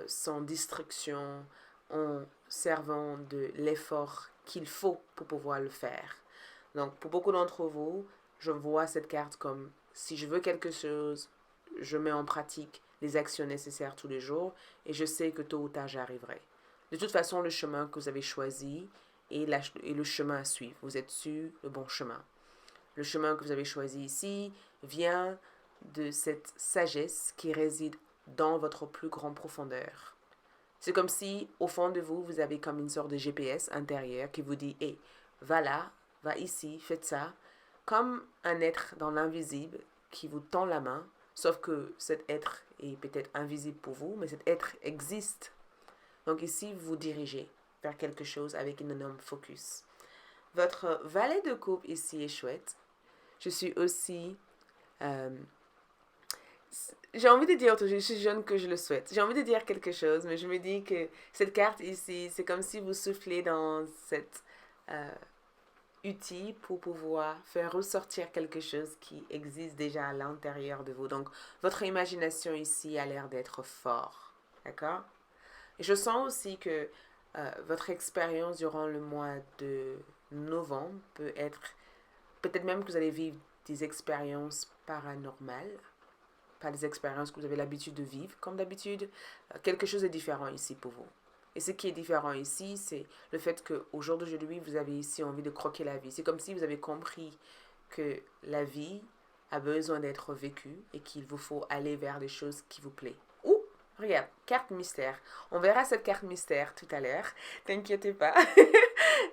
sans distraction, en servant de l'effort qu'il faut pour pouvoir le faire. Donc, pour beaucoup d'entre vous, je vois cette carte comme si je veux quelque chose, je mets en pratique les actions nécessaires tous les jours et je sais que tôt ou tard j'y arriverai. De toute façon, le chemin que vous avez choisi est le chemin à suivre. Vous êtes sur le bon chemin. Le chemin que vous avez choisi ici vient de cette sagesse qui réside dans votre plus grande profondeur. C'est comme si, au fond de vous, vous avez comme une sorte de GPS intérieur qui vous dit « Hey, va là, va ici, faites ça ». Comme un être dans l'invisible qui vous tend la main, sauf que cet être est peut-être invisible pour vous, mais cet être existe. Donc ici, vous vous dirigez vers quelque chose avec un énorme focus. Votre valet de coupe ici est chouette. Je suis aussi... j'ai envie de dire, je suis jeune que je le souhaite. J'ai envie de dire quelque chose, mais je me dis que cette carte ici, c'est comme si vous soufflez dans cet outil pour pouvoir faire ressortir quelque chose qui existe déjà à l'intérieur de vous. Donc, votre imagination ici a l'air d'être fort. D'accord? Et je sens aussi que votre expérience durant le mois de novembre peut être... Peut-être même que vous allez vivre des expériences paranormales, pas des expériences que vous avez l'habitude de vivre. Comme d'habitude, quelque chose est différent ici pour vous. Et ce qui est différent ici, c'est le fait qu'au jour d'aujourd'hui, vous avez ici envie de croquer la vie. C'est comme si vous avez compris que la vie a besoin d'être vécue et qu'il vous faut aller vers des choses qui vous plaisent. Ouh, regarde, carte mystère. On verra cette carte mystère tout à l'heure. T'inquiète pas.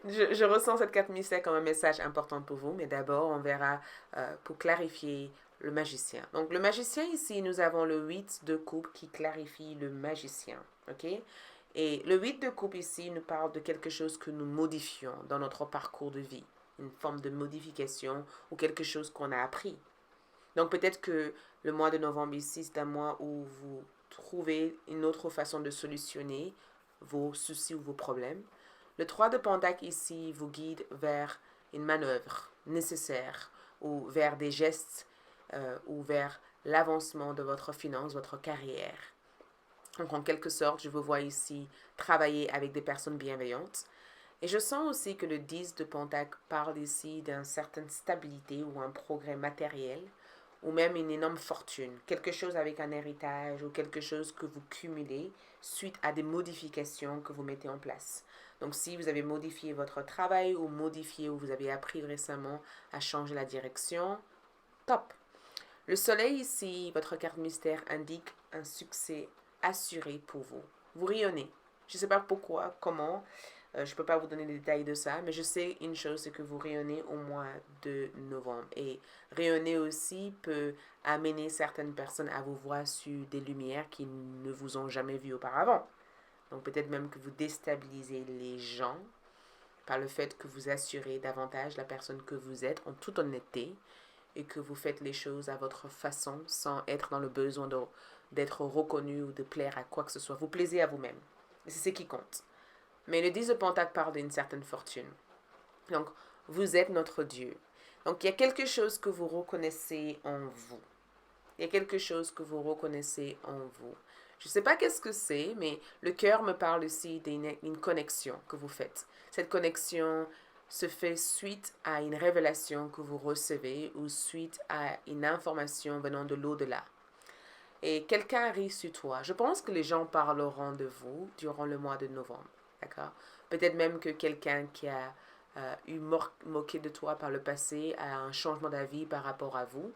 Je ressens cette carte mystère comme un message important pour vous, mais d'abord, on verra pour clarifier le magicien. Donc, le magicien ici, nous avons le 8 de coupe qui clarifie le magicien. OK? Et le 8 de coupe ici nous parle de quelque chose que nous modifions dans notre parcours de vie. Une forme de modification ou quelque chose qu'on a appris. Donc, peut-être que le mois de novembre ici, c'est un mois où vous trouvez une autre façon de solutionner vos soucis ou vos problèmes. Le 3 de Pentacle ici vous guide vers une manœuvre nécessaire ou vers des gestes ou vers l'avancement de votre finance, votre carrière. Donc, en quelque sorte, je vous vois ici travailler avec des personnes bienveillantes. Et je sens aussi que le 10 de Pentacle parle ici d'une certaine stabilité ou un progrès matériel ou même une énorme fortune, quelque chose avec un héritage ou quelque chose que vous cumulez suite à des modifications que vous mettez en place. Donc, si vous avez modifié votre travail ou modifié ou vous avez appris récemment à changer la direction, top. Le soleil ici, votre carte mystère indique un succès assuré pour vous. Vous rayonnez. Je ne sais pas pourquoi, comment. Je ne peux pas vous donner les détails de ça, mais je sais une chose, c'est que vous rayonnez au mois de novembre. Et rayonner aussi peut amener certaines personnes à vous voir sur des lumières qui ne vous ont jamais vu auparavant. Donc peut-être même que vous déstabilisez les gens par le fait que vous assurez davantage la personne que vous êtes en toute honnêteté et que vous faites les choses à votre façon sans être dans le besoin d'être reconnu ou de plaire à quoi que ce soit. Vous plaisez à vous-même. Et c'est ce qui compte. Mais le 10 de Pentacle parle d'une certaine fortune. Donc, vous êtes notre Dieu. Donc, il y a quelque chose que vous reconnaissez en vous. Il y a quelque chose que vous reconnaissez en vous. Je ne sais pas qu'est-ce que c'est, mais le cœur me parle aussi d'une connexion que vous faites. Cette connexion se fait suite à une révélation que vous recevez ou suite à une information venant de l'au-delà. Et quelqu'un arrive sur toi. Je pense que les gens parleront de vous durant le mois de novembre. D'accord? Peut-être même que quelqu'un qui a moqué de toi par le passé a un changement d'avis par rapport à vous.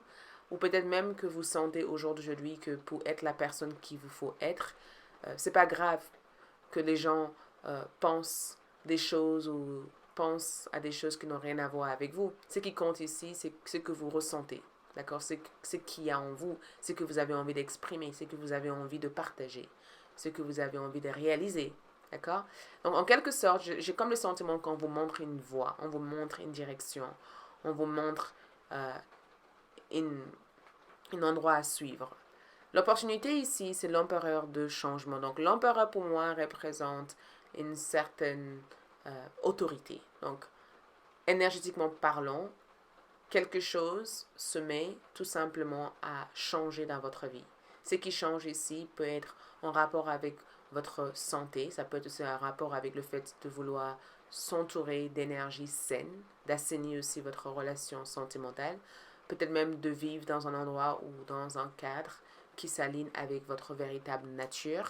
Ou peut-être même que vous sentez aujourd'hui que pour être la personne qu'il vous faut être, c'est pas grave que les gens pensent des choses ou pensent à des choses qui n'ont rien à voir avec vous. Ce qui compte ici, c'est ce que vous ressentez. D'accord? Ce qu'il y a en vous, ce que vous avez envie d'exprimer, ce que vous avez envie de partager, ce que vous avez envie de réaliser. D'accord? Donc, en quelque sorte, j'ai comme le sentiment qu'on vous montre une voie, on vous montre une direction, on vous montre une, un endroit à suivre. L'opportunité ici, c'est l'empereur de changement. Donc, l'empereur, pour moi, représente une certaine autorité. Donc, énergétiquement parlant, quelque chose se met tout simplement à changer dans votre vie. Ce qui change ici peut être en rapport avec votre santé, ça peut être aussi en rapport avec le fait de vouloir s'entourer d'énergie saine, d'assainir aussi votre relation sentimentale, peut-être même de vivre dans un endroit ou dans un cadre qui s'aligne avec votre véritable nature.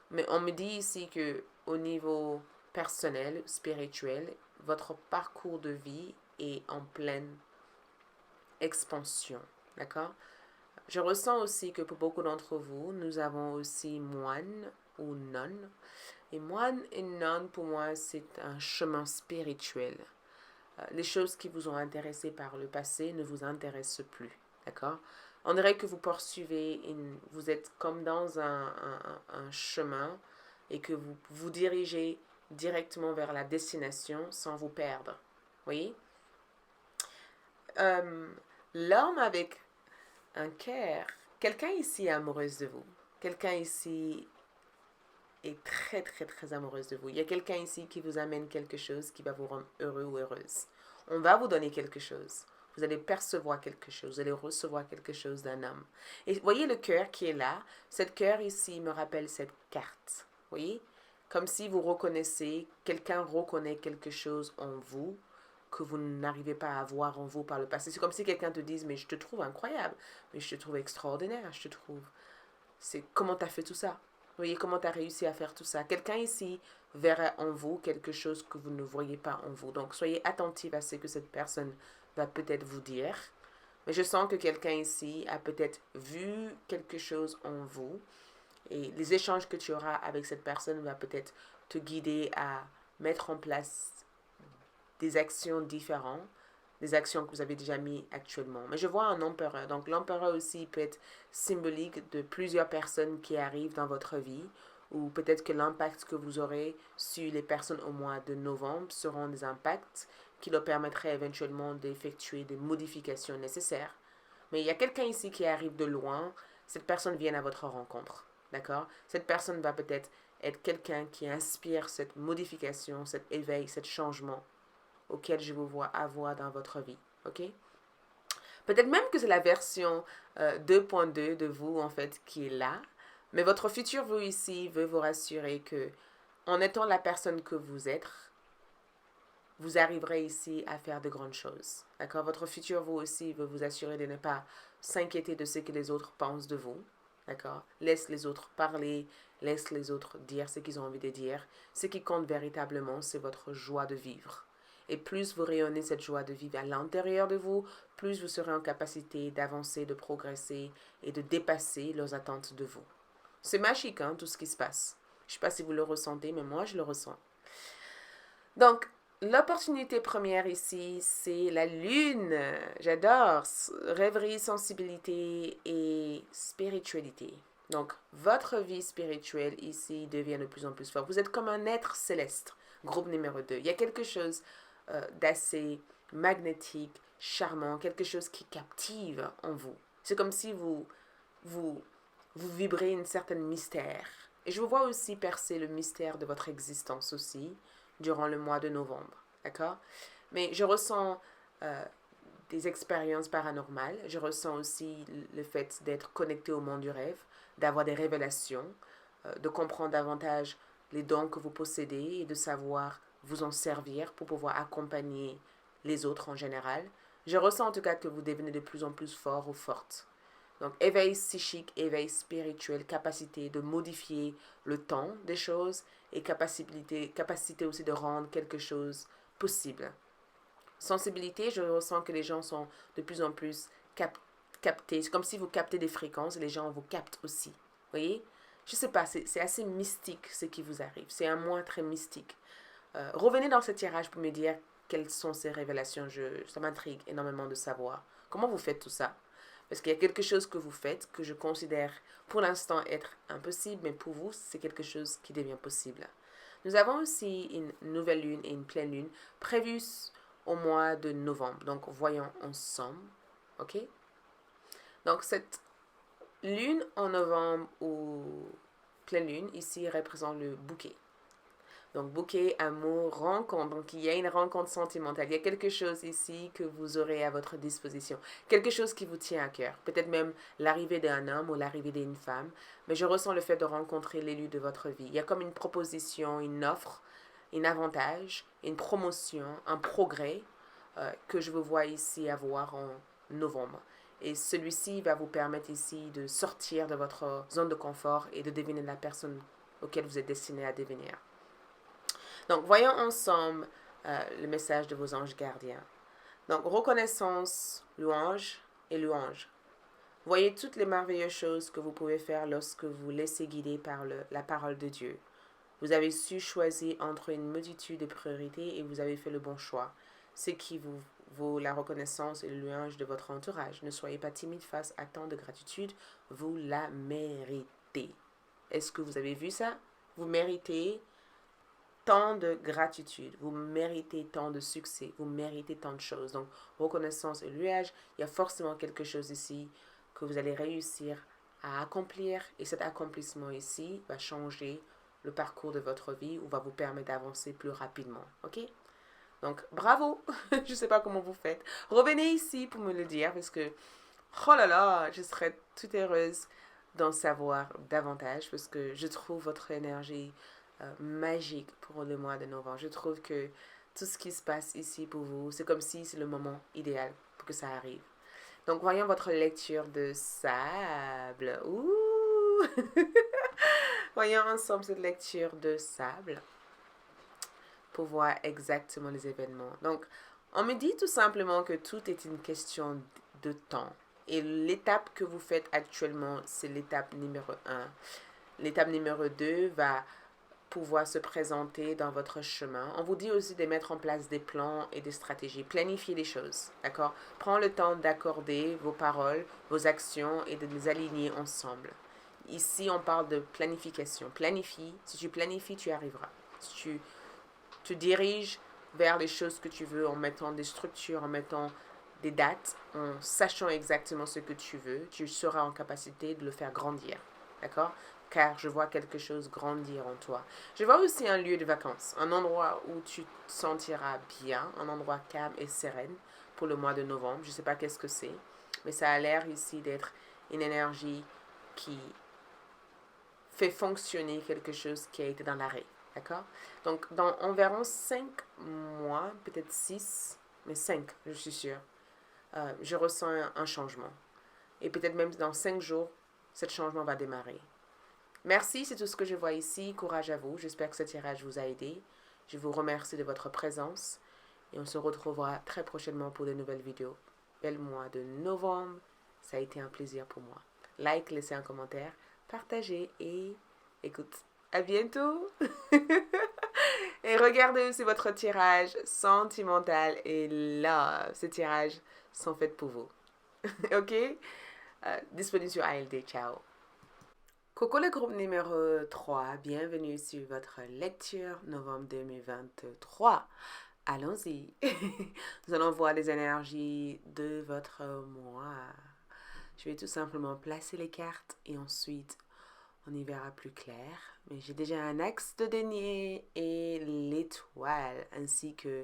Mais on me dit ici que au niveau personnel, spirituel, votre parcours de vie est en pleine expansion. D'accord? Je ressens aussi que pour beaucoup d'entre vous, nous avons aussi moine ou nonne. Et moine et nonne, pour moi, c'est un chemin spirituel. Les choses qui vous ont intéressé par le passé ne vous intéressent plus. D'accord? On dirait que vous poursuivez, vous êtes comme dans un chemin et que vous vous dirigez directement vers la destination sans vous perdre. Vous voyez? L'homme avec un cœur, quelqu'un ici est amoureuse de vous. Quelqu'un ici est très, très, très amoureuse de vous. Il y a quelqu'un ici qui vous amène quelque chose qui va vous rendre heureux ou heureuse. On va vous donner quelque chose. Vous allez percevoir quelque chose. Vous allez recevoir quelque chose d'un homme. Et voyez le cœur qui est là. Cette cœur ici me rappelle cette carte. Voyez? Comme si vous reconnaissez, quelqu'un reconnaît quelque chose en vous que vous n'arrivez pas à voir en vous par le passé. C'est comme si quelqu'un te dise, mais je te trouve incroyable, mais je te trouve extraordinaire, je te trouve... C'est comment tu as fait tout ça? Vous voyez comment tu as réussi à faire tout ça? Quelqu'un ici verra en vous quelque chose que vous ne voyez pas en vous. Donc, soyez attentifs à ce que cette personne va peut-être vous dire. Mais je sens que quelqu'un ici a peut-être vu quelque chose en vous. Et les échanges que tu auras avec cette personne va peut-être te guider à mettre en place des actions différentes, des actions que vous avez déjà mis actuellement. Mais je vois un empereur. Donc l'empereur aussi peut être symbolique de plusieurs personnes qui arrivent dans votre vie, ou peut-être que l'impact que vous aurez sur les personnes au mois de novembre seront des impacts qui leur permettraient éventuellement d'effectuer des modifications nécessaires. Mais il y a quelqu'un ici qui arrive de loin, cette personne vient à votre rencontre. D'accord? Cette personne va peut-être être quelqu'un qui inspire cette modification, cet éveil, cet changement auquel je vous vois avoir dans votre vie. OK? Peut-être même que c'est la version 2.2 de vous, en fait, qui est là. Mais votre futur vous ici veut vous rassurer que, en étant la personne que vous êtes, vous arriverez ici à faire de grandes choses. D'accord? Votre futur vous aussi veut vous assurer de ne pas s'inquiéter de ce que les autres pensent de vous. D'accord? Laisse les autres parler, laisse les autres dire ce qu'ils ont envie de dire. Ce qui compte véritablement, c'est votre joie de vivre. Et plus vous rayonnez cette joie de vivre à l'intérieur de vous, plus vous serez en capacité d'avancer, de progresser et de dépasser leurs attentes de vous. C'est magique, hein, tout ce qui se passe. Je ne sais pas si vous le ressentez, mais moi, je le ressens. Donc, l'opportunité première ici, c'est la lune. J'adore. Rêverie, sensibilité et spiritualité. Donc, votre vie spirituelle ici devient de plus en plus forte. Vous êtes comme un être céleste. Groupe numéro 2. Il y a quelque chose d'assez magnétique, charmant, quelque chose qui captive en vous. C'est comme si vous vibrez une certaine mystère. Et je vous vois aussi percer le mystère de votre existence aussi durant le mois de novembre. D'accord? Mais je ressens des expériences paranormales. Je ressens aussi le fait d'être connecté au monde du rêve, d'avoir des révélations, de comprendre davantage les dons que vous possédez et de savoir vous en servir pour pouvoir accompagner les autres en général. Je ressens en tout cas que vous devenez de plus en plus fort ou forte. Donc, éveil psychique, éveil spirituel, capacité de modifier le temps des choses et capacité aussi de rendre quelque chose possible. Sensibilité, je ressens que les gens sont de plus en plus captés. C'est comme si vous captez des fréquences et les gens vous captent aussi. Vous voyez? Je ne sais pas, c'est assez mystique ce qui vous arrive. C'est un mois très mystique. Revenez dans ce tirage pour me dire quelles sont ces révélations. Ça m'intrigue énormément de savoir. Comment vous faites tout ça? Parce qu'il y a quelque chose que vous faites que je considère pour l'instant être impossible, mais pour vous, c'est quelque chose qui devient possible. Nous avons aussi une nouvelle lune et une pleine lune prévues au mois de novembre. Donc, voyons ensemble. OK? Donc, cette lune en novembre ou pleine lune, ici, représente le bouquet. Donc, bouquet, amour, rencontre. Donc, il y a une rencontre sentimentale. Il y a quelque chose ici que vous aurez à votre disposition. Quelque chose qui vous tient à cœur. Peut-être même l'arrivée d'un homme ou l'arrivée d'une femme. Mais je ressens le fait de rencontrer l'élu de votre vie. Il y a comme une proposition, une offre, un avantage, une promotion, un progrès que je vous vois ici avoir en novembre. Et celui-ci va vous permettre ici de sortir de votre zone de confort et de devenir la personne auquel vous êtes destiné à devenir. Donc, voyons ensemble le message de vos anges gardiens. Donc, reconnaissance, louange et louange. Voyez toutes les merveilleuses choses que vous pouvez faire lorsque vous laissez guider par la parole de Dieu. Vous avez su choisir entre une multitude de priorités et vous avez fait le bon choix. Ce qui vous vaut la reconnaissance et le louange de votre entourage. Ne soyez pas timide face à tant de gratitude. Vous la méritez. Est-ce que vous avez vu ça? Vous méritez tant de gratitude, vous méritez tant de succès, vous méritez tant de choses. Donc, reconnaissance et louange, il y a forcément quelque chose ici que vous allez réussir à accomplir. Et cet accomplissement ici va changer le parcours de votre vie ou va vous permettre d'avancer plus rapidement. OK? Donc, bravo! Je ne sais pas comment vous faites. Revenez ici pour me le dire parce que, oh là là, je serais toute heureuse d'en savoir davantage parce que je trouve votre énergie magique pour le mois de novembre. Je trouve que tout ce qui se passe ici pour vous, c'est comme si c'est le moment idéal pour que ça arrive. Donc, voyons votre lecture de sable. Ouh! Voyons ensemble cette lecture de sable pour voir exactement les événements. Donc, on me dit tout simplement que tout est une question de temps. Et l'étape que vous faites actuellement, c'est l'étape numéro 1. L'étape numéro 2 va pouvoir se présenter dans votre chemin. On vous dit aussi de mettre en place des plans et des stratégies. Planifier les choses, d'accord? Prends le temps d'accorder vos paroles, vos actions et de les aligner ensemble. Ici, on parle de planification. Planifie. Si tu planifies, tu arriveras. Si tu te diriges vers les choses que tu veux en mettant des structures, en mettant des dates, en sachant exactement ce que tu veux, tu seras en capacité de le faire grandir. D'accord? Car je vois quelque chose grandir en toi. Je vois aussi un lieu de vacances, un endroit où tu te sentiras bien, un endroit calme et serein pour le mois de novembre. Je ne sais pas qu'est-ce que c'est, mais ça a l'air ici d'être une énergie qui fait fonctionner quelque chose qui a été dans l'arrêt. D'accord? Donc, dans environ 5 mois, peut-être 6, mais 5, je suis sûre, je ressens un changement. Et peut-être même dans 5 jours, ce changement va démarrer. Merci, c'est tout ce que je vois ici. Courage à vous. J'espère que ce tirage vous a aidé. Je vous remercie de votre présence et on se retrouvera très prochainement pour de nouvelles vidéos. Bel mois de novembre. Ça a été un plaisir pour moi. Like, laissez un commentaire, partagez et écoute. À bientôt. Et regardez aussi votre tirage sentimental et là, ces tirages sont faits pour vous. Ok? Disponible sur ALD. Ciao. Coucou le groupe numéro 3, bienvenue sur votre lecture novembre 2023. Allons-y. Nous allons voir les énergies de votre mois. Je vais tout simplement placer les cartes et ensuite on y verra plus clair. Mais j'ai déjà un axe de denier et l'étoile ainsi que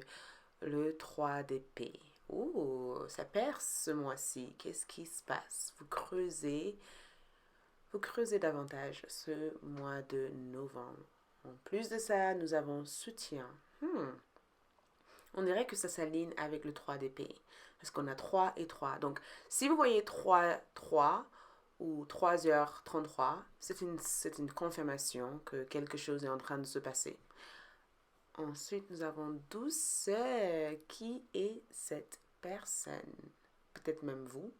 le 3 d'épée. Ouh, ça perce ce mois-ci. Qu'est-ce qui se passe? Vous creusez davantage ce mois de novembre. En plus de ça, nous avons soutien. On dirait que ça s'aligne avec le 3 d'épée. Parce qu'on a 3 et 3. Donc, si vous voyez 3, 3 ou 3h33, c'est une confirmation que quelque chose est en train de se passer. Ensuite, nous avons douceur. Qui est cette personne? Peut-être même vous.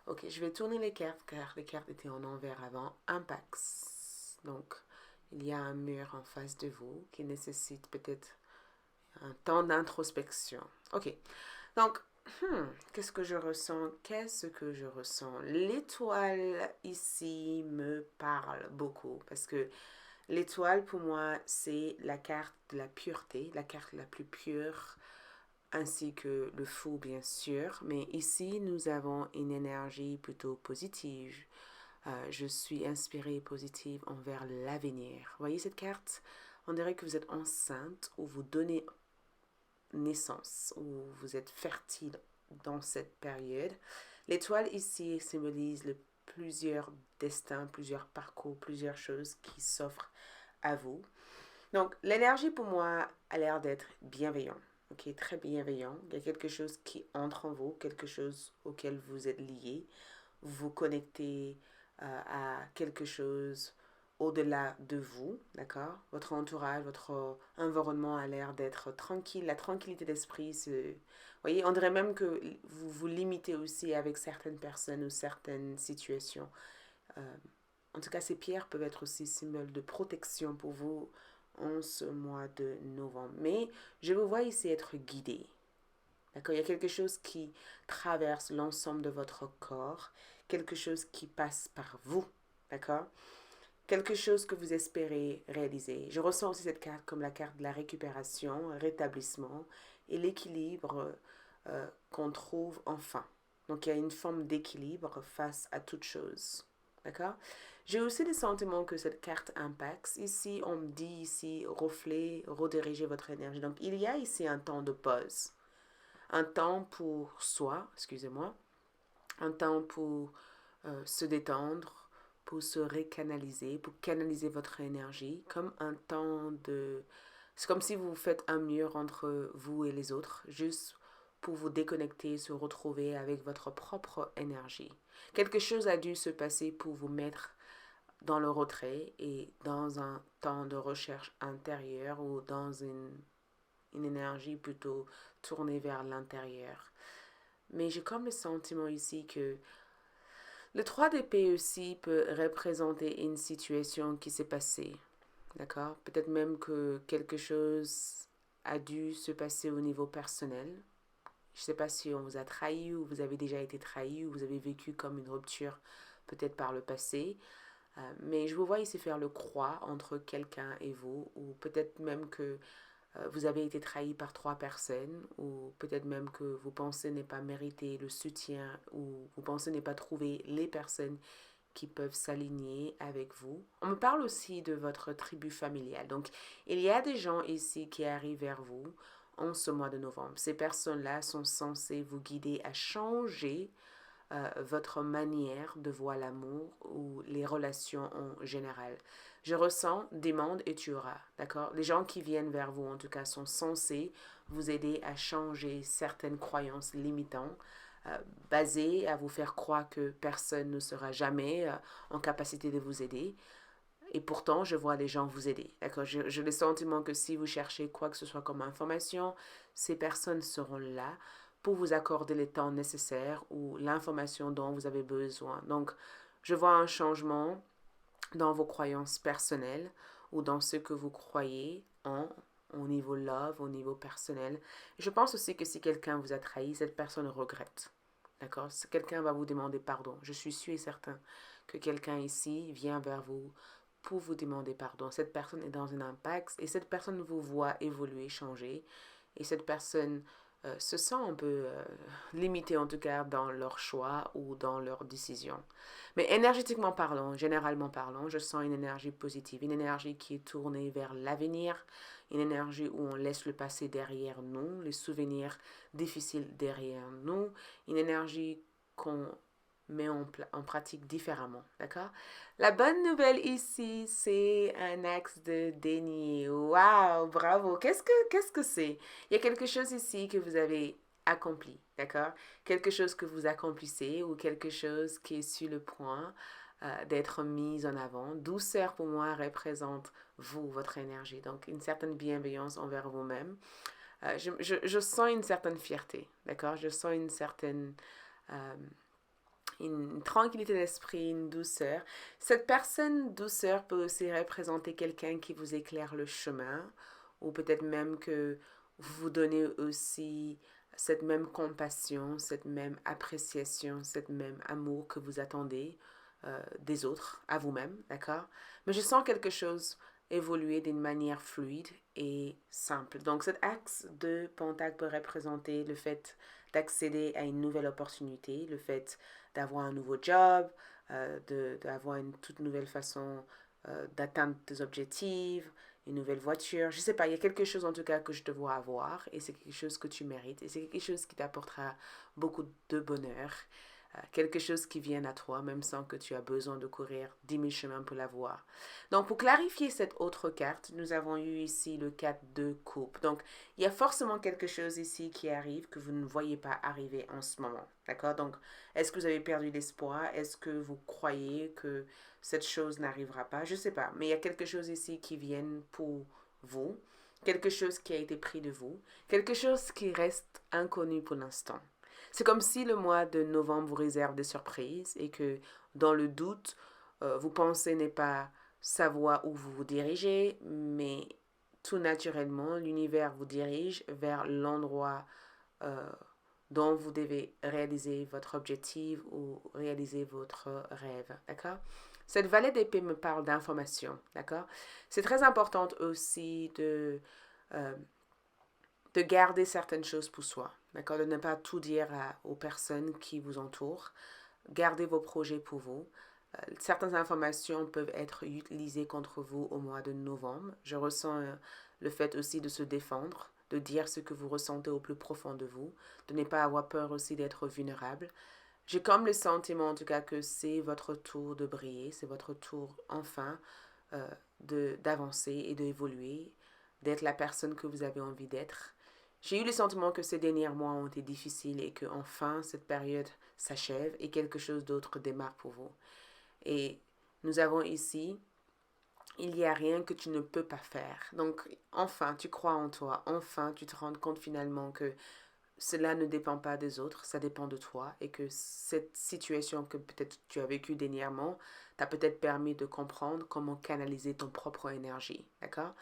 Ok, je vais tourner les cartes car les cartes étaient en envers avant. Impact. Donc, il y a un mur en face de vous qui nécessite peut-être un temps d'introspection. Ok, donc, qu'est-ce que je ressens? Qu'est-ce que je ressens? L'étoile ici me parle beaucoup parce que l'étoile pour moi c'est la carte de la pureté, la carte la plus pure ainsi que le fou bien sûr, mais ici nous avons une énergie plutôt positive. Je suis inspirée et positive envers l'avenir. Voyez cette carte? On dirait que vous êtes enceinte ou vous donnez naissance ou vous êtes fertile dans cette période. L'étoile ici symbolise plusieurs destins, plusieurs parcours, plusieurs choses qui s'offrent à vous. Donc l'énergie pour moi a l'air d'être bienveillant. Ok, très bienveillant. Il y a quelque chose qui entre en vous, quelque chose auquel vous êtes lié. Vous vous connectez à quelque chose au-delà de vous, d'accord? Votre entourage, votre environnement a l'air d'être tranquille. La tranquillité d'esprit, vous voyez, on dirait même que vous vous limitez aussi avec certaines personnes ou certaines situations. En tout cas, ces pierres peuvent être aussi symbole de protection pour vous en ce mois de novembre. Mais je vous vois ici être guidé. D'accord? Il y a quelque chose qui traverse l'ensemble de votre corps, quelque chose qui passe par vous. D'accord? Quelque chose que vous espérez réaliser. Je ressens aussi cette carte comme la carte de la récupération, rétablissement et l'équilibre qu'on trouve enfin. Donc il y a une forme d'équilibre face à toute chose. D'accord? J'ai aussi le sentiment que cette carte impacte. Ici, on me dit ici, reflet, rediriger votre énergie. Donc il y a ici un temps de pause. Un temps pour soi, excusez-moi. Un temps pour se détendre, pour se recanaliser, pour canaliser votre énergie, comme un temps de... C'est comme si vous faites un mur entre vous et les autres, juste pour vous déconnecter, se retrouver avec votre propre énergie. Quelque chose a dû se passer pour vous mettre dans le retrait et dans un temps de recherche intérieure ou dans une énergie plutôt tournée vers l'intérieur. Mais j'ai comme le sentiment ici que le 3 d'épée aussi peut représenter une situation qui s'est passée. d'accord? Peut-être même que quelque chose a dû se passer au niveau personnel. Je ne sais pas si on vous a trahi ou vous avez déjà été trahi ou vous avez vécu comme une rupture peut-être par le passé. Mais je vous vois ici faire le croix entre quelqu'un et vous, ou peut-être même que vous avez été trahi par trois personnes, ou peut-être même que vous pensez n'est pas mérité le soutien, ou vous pensez n'est pas trouver les personnes qui peuvent s'aligner avec vous. On me parle aussi de votre tribu familiale. Donc, il y a des gens ici qui arrivent vers vous en ce mois de novembre. Ces personnes-là sont censées vous guider à changer votre manière de voir l'amour ou les relations en général. Je ressens, demande et tu auras, d'accord? Les gens qui viennent vers vous, en tout cas, sont censés vous aider à changer certaines croyances limitantes, euh, basées à vous faire croire que personne ne sera jamais en capacité de vous aider. Et pourtant, je vois les gens vous aider. D'accord? J'ai le sentiment que si vous cherchez quoi que ce soit comme information, ces personnes seront là pour vous accorder le temps nécessaire ou l'information dont vous avez besoin. Donc, je vois un changement dans vos croyances personnelles ou dans ce que vous croyez au niveau love, au niveau personnel. Je pense aussi que si quelqu'un vous a trahi, cette personne regrette. D'accord? Si quelqu'un va vous demander pardon. Je suis sûr et certain que quelqu'un ici vient vers vous pour vous demander pardon. Cette personne est dans un impact et cette personne vous voit évoluer, changer. Et cette personne se sent un peu limitée, en tout cas, dans leur choix ou dans leurs décisions. Mais énergétiquement parlant, généralement parlant, je sens une énergie positive, une énergie qui est tournée vers l'avenir, une énergie où on laisse le passé derrière nous, les souvenirs difficiles derrière nous, une énergie qu'on met en pratique différemment, d'accord? La bonne nouvelle ici, c'est un axe de déni. Waouh, bravo. Qu'est-ce que c'est? Il y a quelque chose ici que vous avez accompli, d'accord? Quelque chose que vous accomplissez ou quelque chose qui est sur le point d'être mis en avant. Douceur pour moi représente vous, votre énergie. Donc une certaine bienveillance envers vous-même. Je sens une certaine fierté, d'accord? Je sens euh, une tranquillité d'esprit, une douceur. Cette personne douceur peut aussi représenter quelqu'un qui vous éclaire le chemin, ou peut-être même que vous vous donnez aussi cette même compassion, cette même appréciation, cette même amour que vous attendez des autres, à vous-même, d'accord? Mais je sens quelque chose évoluer d'une manière fluide et simple. Donc cet axe de Pentacle peut représenter le fait d'accéder à une nouvelle opportunité, le fait d'avoir un nouveau job, d'avoir une toute nouvelle façon d'atteindre tes objectifs, une nouvelle voiture. Je sais pas, il y a quelque chose en tout cas que je te vois avoir et c'est quelque chose que tu mérites et c'est quelque chose qui t'apportera beaucoup de bonheur. Quelque chose qui vient à toi, même sans que tu aies besoin de courir 10 000 chemins pour l'avoir. Donc, pour clarifier cette autre carte, nous avons eu ici le 4 de coupe. Donc, il y a forcément quelque chose ici qui arrive que vous ne voyez pas arriver en ce moment. D'accord? Donc, est-ce que vous avez perdu l'espoir? Est-ce que vous croyez que cette chose n'arrivera pas? Je ne sais pas. Mais il y a quelque chose ici qui vient pour vous. Quelque chose qui a été pris de vous. Quelque chose qui reste inconnu pour l'instant. C'est comme si le mois de novembre vous réserve des surprises et que dans le doute, vous pensez n'est pas savoir où vous vous dirigez, mais tout naturellement, l'univers vous dirige vers l'endroit euh, dont vous devez réaliser votre objectif ou réaliser votre rêve. D'accord? Cette valet d'épée me parle d'information. D'accord? C'est très important aussi euh, de garder certaines choses pour soi. D'accord? De ne pas tout dire aux personnes qui vous entourent. Gardez vos projets pour vous. Certaines informations peuvent être utilisées contre vous au mois de novembre. Je ressens le fait aussi de se défendre, de dire ce que vous ressentez au plus profond de vous, de ne pas avoir peur aussi d'être vulnérable. J'ai comme le sentiment en tout cas que c'est votre tour de briller, c'est votre tour enfin d'avancer et d'évoluer, d'être la personne que vous avez envie d'être. J'ai eu le sentiment que ces derniers mois ont été difficiles et que enfin cette période s'achève et quelque chose d'autre démarre pour vous. Et nous avons ici, il n'y a rien que tu ne peux pas faire. Donc, enfin, tu crois en toi. Enfin, tu te rends compte finalement que cela ne dépend pas des autres, ça dépend de toi et que cette situation que peut-être tu as vécue dernièrement t'a peut-être permis de comprendre comment canaliser ton propre énergie, d'accord?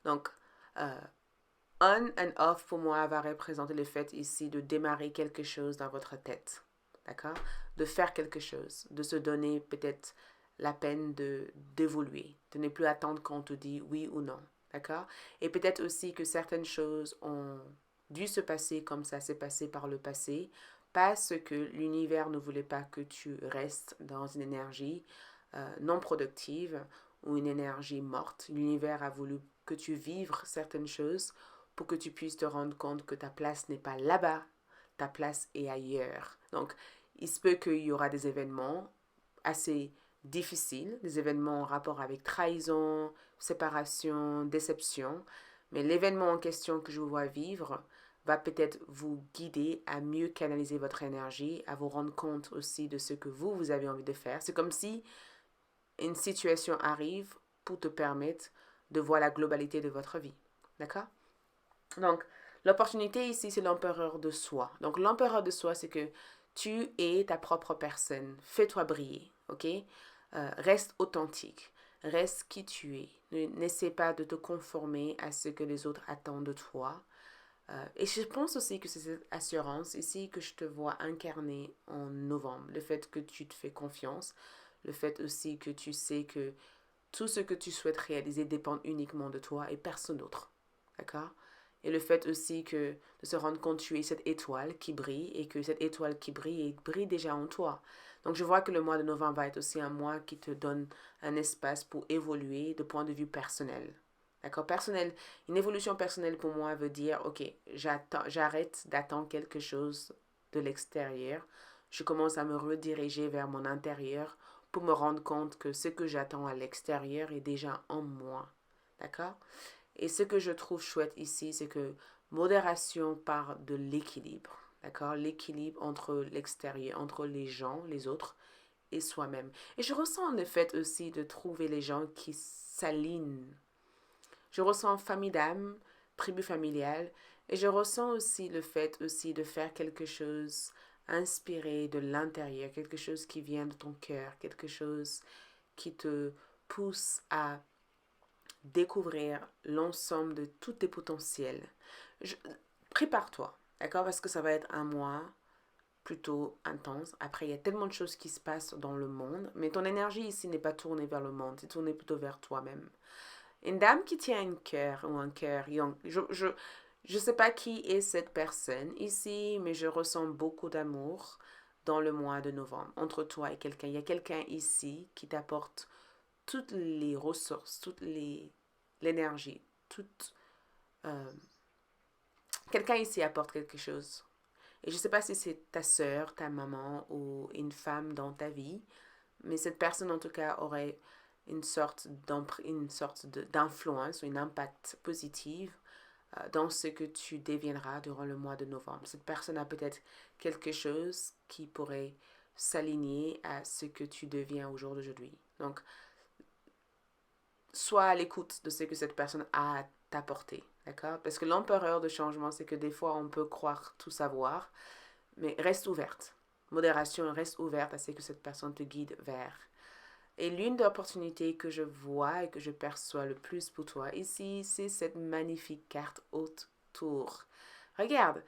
Donc, euh, on and off pour moi va représenter le fait ici de démarrer quelque chose dans votre tête, d'accord? De faire quelque chose, de se donner peut-être la peine d'évoluer, de ne plus attendre qu'on te dise oui ou non, d'accord? Et peut-être aussi que certaines choses ont dû se passer comme ça s'est passé par le passé, parce que l'univers ne voulait pas que tu restes dans une énergie non productive ou une énergie morte. L'univers a voulu que tu vives certaines choses pour que tu puisses te rendre compte que ta place n'est pas là-bas, ta place est ailleurs. Donc, il se peut qu'il y aura des événements assez difficiles, des événements en rapport avec trahison, séparation, déception, mais l'événement en question que je vous vois vivre va peut-être vous guider à mieux canaliser votre énergie, à vous rendre compte aussi de ce que vous avez envie de faire. C'est comme si une situation arrive pour te permettre de voir la globalité de votre vie. D'accord? Donc, l'opportunité ici, c'est l'empereur de soi. Donc, l'empereur de soi, c'est que tu es ta propre personne. Fais-toi briller, ok? Reste authentique. Reste qui tu es. N'essaie pas de te conformer à ce que les autres attendent de toi. Et je pense aussi que c'est cette assurance ici que je te vois incarner en novembre. Le fait que tu te fais confiance. Le fait aussi que tu sais que tout ce que tu souhaites réaliser dépend uniquement de toi et personne d'autre. D'accord? Et le fait aussi que de se rendre compte que tu es cette étoile qui brille et que cette étoile qui brille brille déjà en toi. Donc je vois que le mois de novembre va être aussi un mois qui te donne un espace pour évoluer de point de vue personnel. D'accord? Personnel, une évolution personnelle pour moi veut dire, ok, j'arrête d'attendre quelque chose de l'extérieur. Je commence à me rediriger vers mon intérieur pour me rendre compte que ce que j'attends à l'extérieur est déjà en moi. D'accord? Et ce que je trouve chouette ici, c'est que modération part de l'équilibre. D'accord? L'équilibre entre l'extérieur, entre les gens, les autres, et soi-même. Et je ressens le fait aussi de trouver les gens qui s'alignent. Je ressens famille d'âme, tribu familiale, et je ressens aussi le fait aussi de faire quelque chose inspiré de l'intérieur, quelque chose qui vient de ton cœur, quelque chose qui te pousse à découvrir l'ensemble de tous tes potentiels. Je, prépare-toi, d'accord? Parce que ça va être un mois plutôt intense. Après, il y a tellement de choses qui se passent dans le monde, mais ton énergie ici n'est pas tournée vers le monde, c'est tournée plutôt vers toi-même. Une dame qui tient un cœur ou un cœur young, je sais pas qui est cette personne ici, mais je ressens beaucoup d'amour dans le mois de novembre entre toi et quelqu'un. Il y a quelqu'un ici qui t'apporte toutes les ressources, l'énergie, euh, quelqu'un ici apporte quelque chose. Et je ne sais pas si c'est ta soeur, ta maman ou une femme dans ta vie, mais cette personne en tout cas aurait une sorte d'influence ou un impact positif dans ce que tu deviendras durant le mois de novembre. Cette personne a peut-être quelque chose qui pourrait s'aligner à ce que tu deviens au jour d'aujourd'hui. Donc, sois à l'écoute de ce que cette personne a à t'apporter, d'accord? Parce que l'empereur de changement, c'est que des fois, on peut croire tout savoir, mais reste ouverte. Modération, reste ouverte à ce que cette personne te guide vers. Et l'une des opportunités que je vois et que je perçois le plus pour toi ici, c'est cette magnifique carte haute tour. Regarde,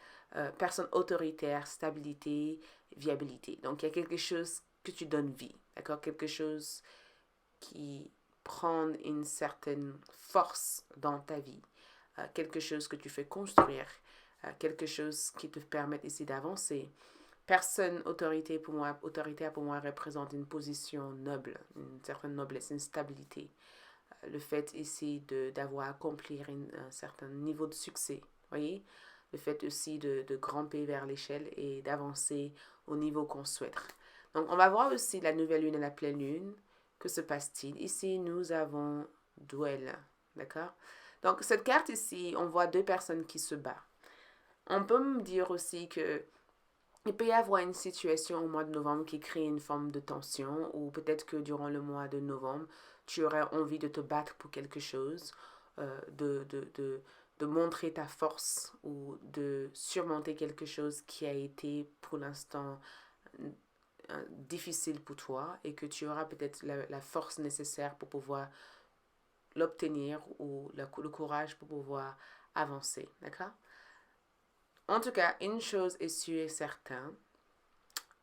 personne autoritaire, stabilité, viabilité. Donc, il y a quelque chose que tu donnes vie, d'accord? Quelque chose qui prend une certaine force dans ta vie. Quelque chose que tu fais construire, quelque chose qui te permet ici d'avancer. Personne autoritaire pour moi représente une position noble, une certaine noblesse, une stabilité. Le fait ici d'avoir accompli un certain niveau de succès, voyez? Le fait aussi de grimper vers l'échelle et d'avancer au niveau qu'on souhaite. Donc, on va voir aussi la nouvelle lune et la pleine lune. Que se passe-t-il? Ici, nous avons duel, d'accord? Donc, cette carte ici, on voit deux personnes qui se battent. On peut me dire aussi que il peut y avoir une situation au mois de novembre qui crée une forme de tension ou peut-être que durant le mois de novembre, tu aurais envie de te battre pour quelque chose, de montrer ta force ou de surmonter quelque chose qui a été pour l'instant difficile pour toi et que tu auras peut-être la force nécessaire pour pouvoir l'obtenir ou le courage pour pouvoir avancer, d'accord? En tout cas, une chose est sûre et certaine,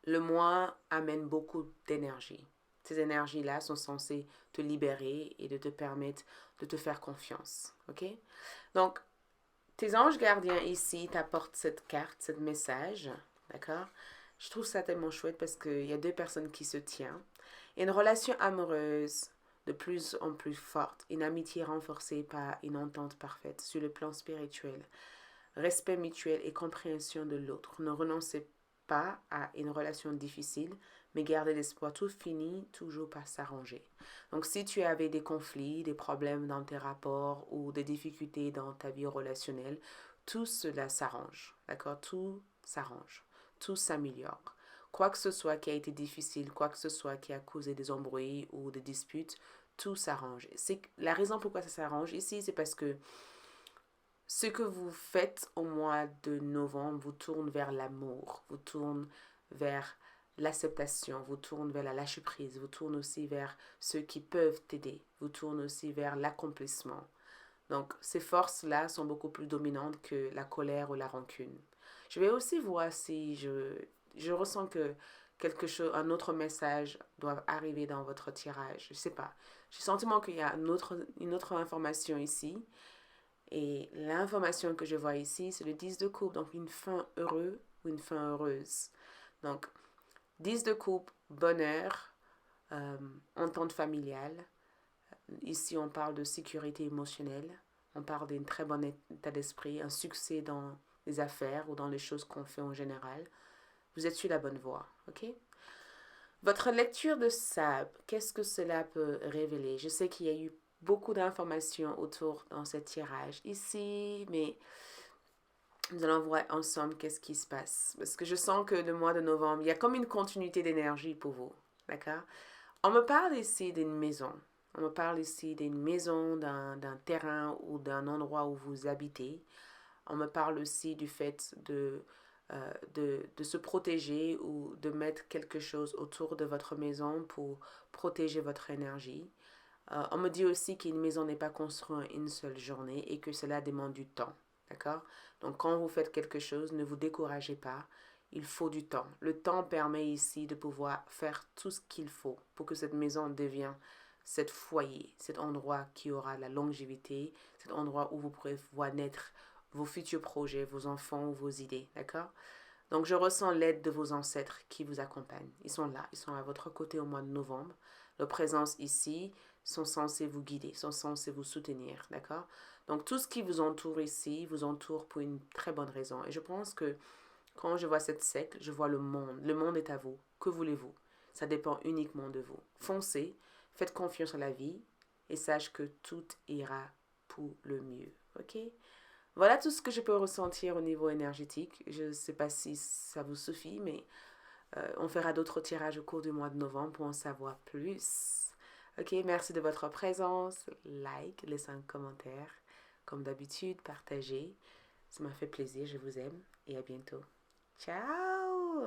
le mois amène beaucoup d'énergie. Ces énergies-là sont censées te libérer et de te permettre de te faire confiance, ok? Donc, tes anges gardiens ici t'apportent cette carte, ce message, d'accord? Je trouve ça tellement chouette parce qu'il y a deux personnes qui se tiennent. Et une relation amoureuse de plus en plus forte, une amitié renforcée par une entente parfaite sur le plan spirituel, respect mutuel et compréhension de l'autre. Ne renoncez pas à une relation difficile, mais gardez l'espoir, tout finit toujours par s'arranger. Donc si tu avais des conflits, des problèmes dans tes rapports ou des difficultés dans ta vie relationnelle, tout cela s'arrange, d'accord? Tout s'arrange, tout s'améliore. Quoi que ce soit qui a été difficile, quoi que ce soit qui a causé des embrouilles ou des disputes, tout s'arrange. C'est la raison pourquoi ça s'arrange ici, c'est parce que ce que vous faites au mois de novembre vous tourne vers l'amour, vous tourne vers l'acceptation, vous tourne vers la lâcher prise, vous tourne aussi vers ceux qui peuvent t'aider, vous tourne aussi vers l'accomplissement. Donc, ces forces-là sont beaucoup plus dominantes que la colère ou la rancune. Je vais aussi voir si je ressens que quelque chose, un autre message doit arriver dans votre tirage. Je ne sais pas. J'ai le sentiment qu'il y a une autre information ici. Et l'information que je vois ici, c'est le 10 de coupe, donc une fin heureuse ou une fin heureuse. Donc, 10 de coupe, bonheur, entente familiale. Ici, on parle de sécurité émotionnelle. On parle d'un très bon état d'esprit, un succès dans les affaires ou dans les choses qu'on fait en général. Vous êtes sur la bonne voie, ok? Votre lecture de sable, qu'est-ce que cela peut révéler? Je sais qu'il y a eu beaucoup d'informations autour dans ce tirage ici, mais nous allons voir ensemble qu'est-ce qui se passe. Parce que je sens que le mois de novembre, il y a comme une continuité d'énergie pour vous, d'accord? On me parle ici d'une maison. On me parle ici d'une maison, d'un terrain ou d'un endroit où vous habitez. On me parle aussi du fait de se protéger ou de mettre quelque chose autour de votre maison pour protéger votre énergie. On me dit aussi qu'une maison n'est pas construite en une seule journée et que cela demande du temps. D'accord? Donc, quand vous faites quelque chose, ne vous découragez pas. Il faut du temps. Le temps permet ici de pouvoir faire tout ce qu'il faut pour que cette maison devienne cet foyer, cet endroit qui aura la longévité, cet endroit où vous pourrez voir naître vos futurs projets, vos enfants ou vos idées. D'accord? Donc, je ressens l'aide de vos ancêtres qui vous accompagnent. Ils sont là, ils sont à votre côté au mois de novembre. Leur présence ici sont censés vous guider, sont censés vous soutenir, d'accord? Donc, tout ce qui vous entoure ici vous entoure pour une très bonne raison. Et je pense que quand je vois cette secte, je vois le monde. Le monde est à vous. Que voulez-vous? Ça dépend uniquement de vous. Foncez, faites confiance à la vie et sache que tout ira pour le mieux, ok? Voilà tout ce que je peux ressentir au niveau énergétique. Je ne sais pas si ça vous suffit, mais on fera d'autres tirages au cours du mois de novembre pour en savoir plus. Ok, merci de votre présence. Like, laissez un commentaire. Comme d'habitude, partagez. Ça m'a fait plaisir, je vous aime et à bientôt. Ciao!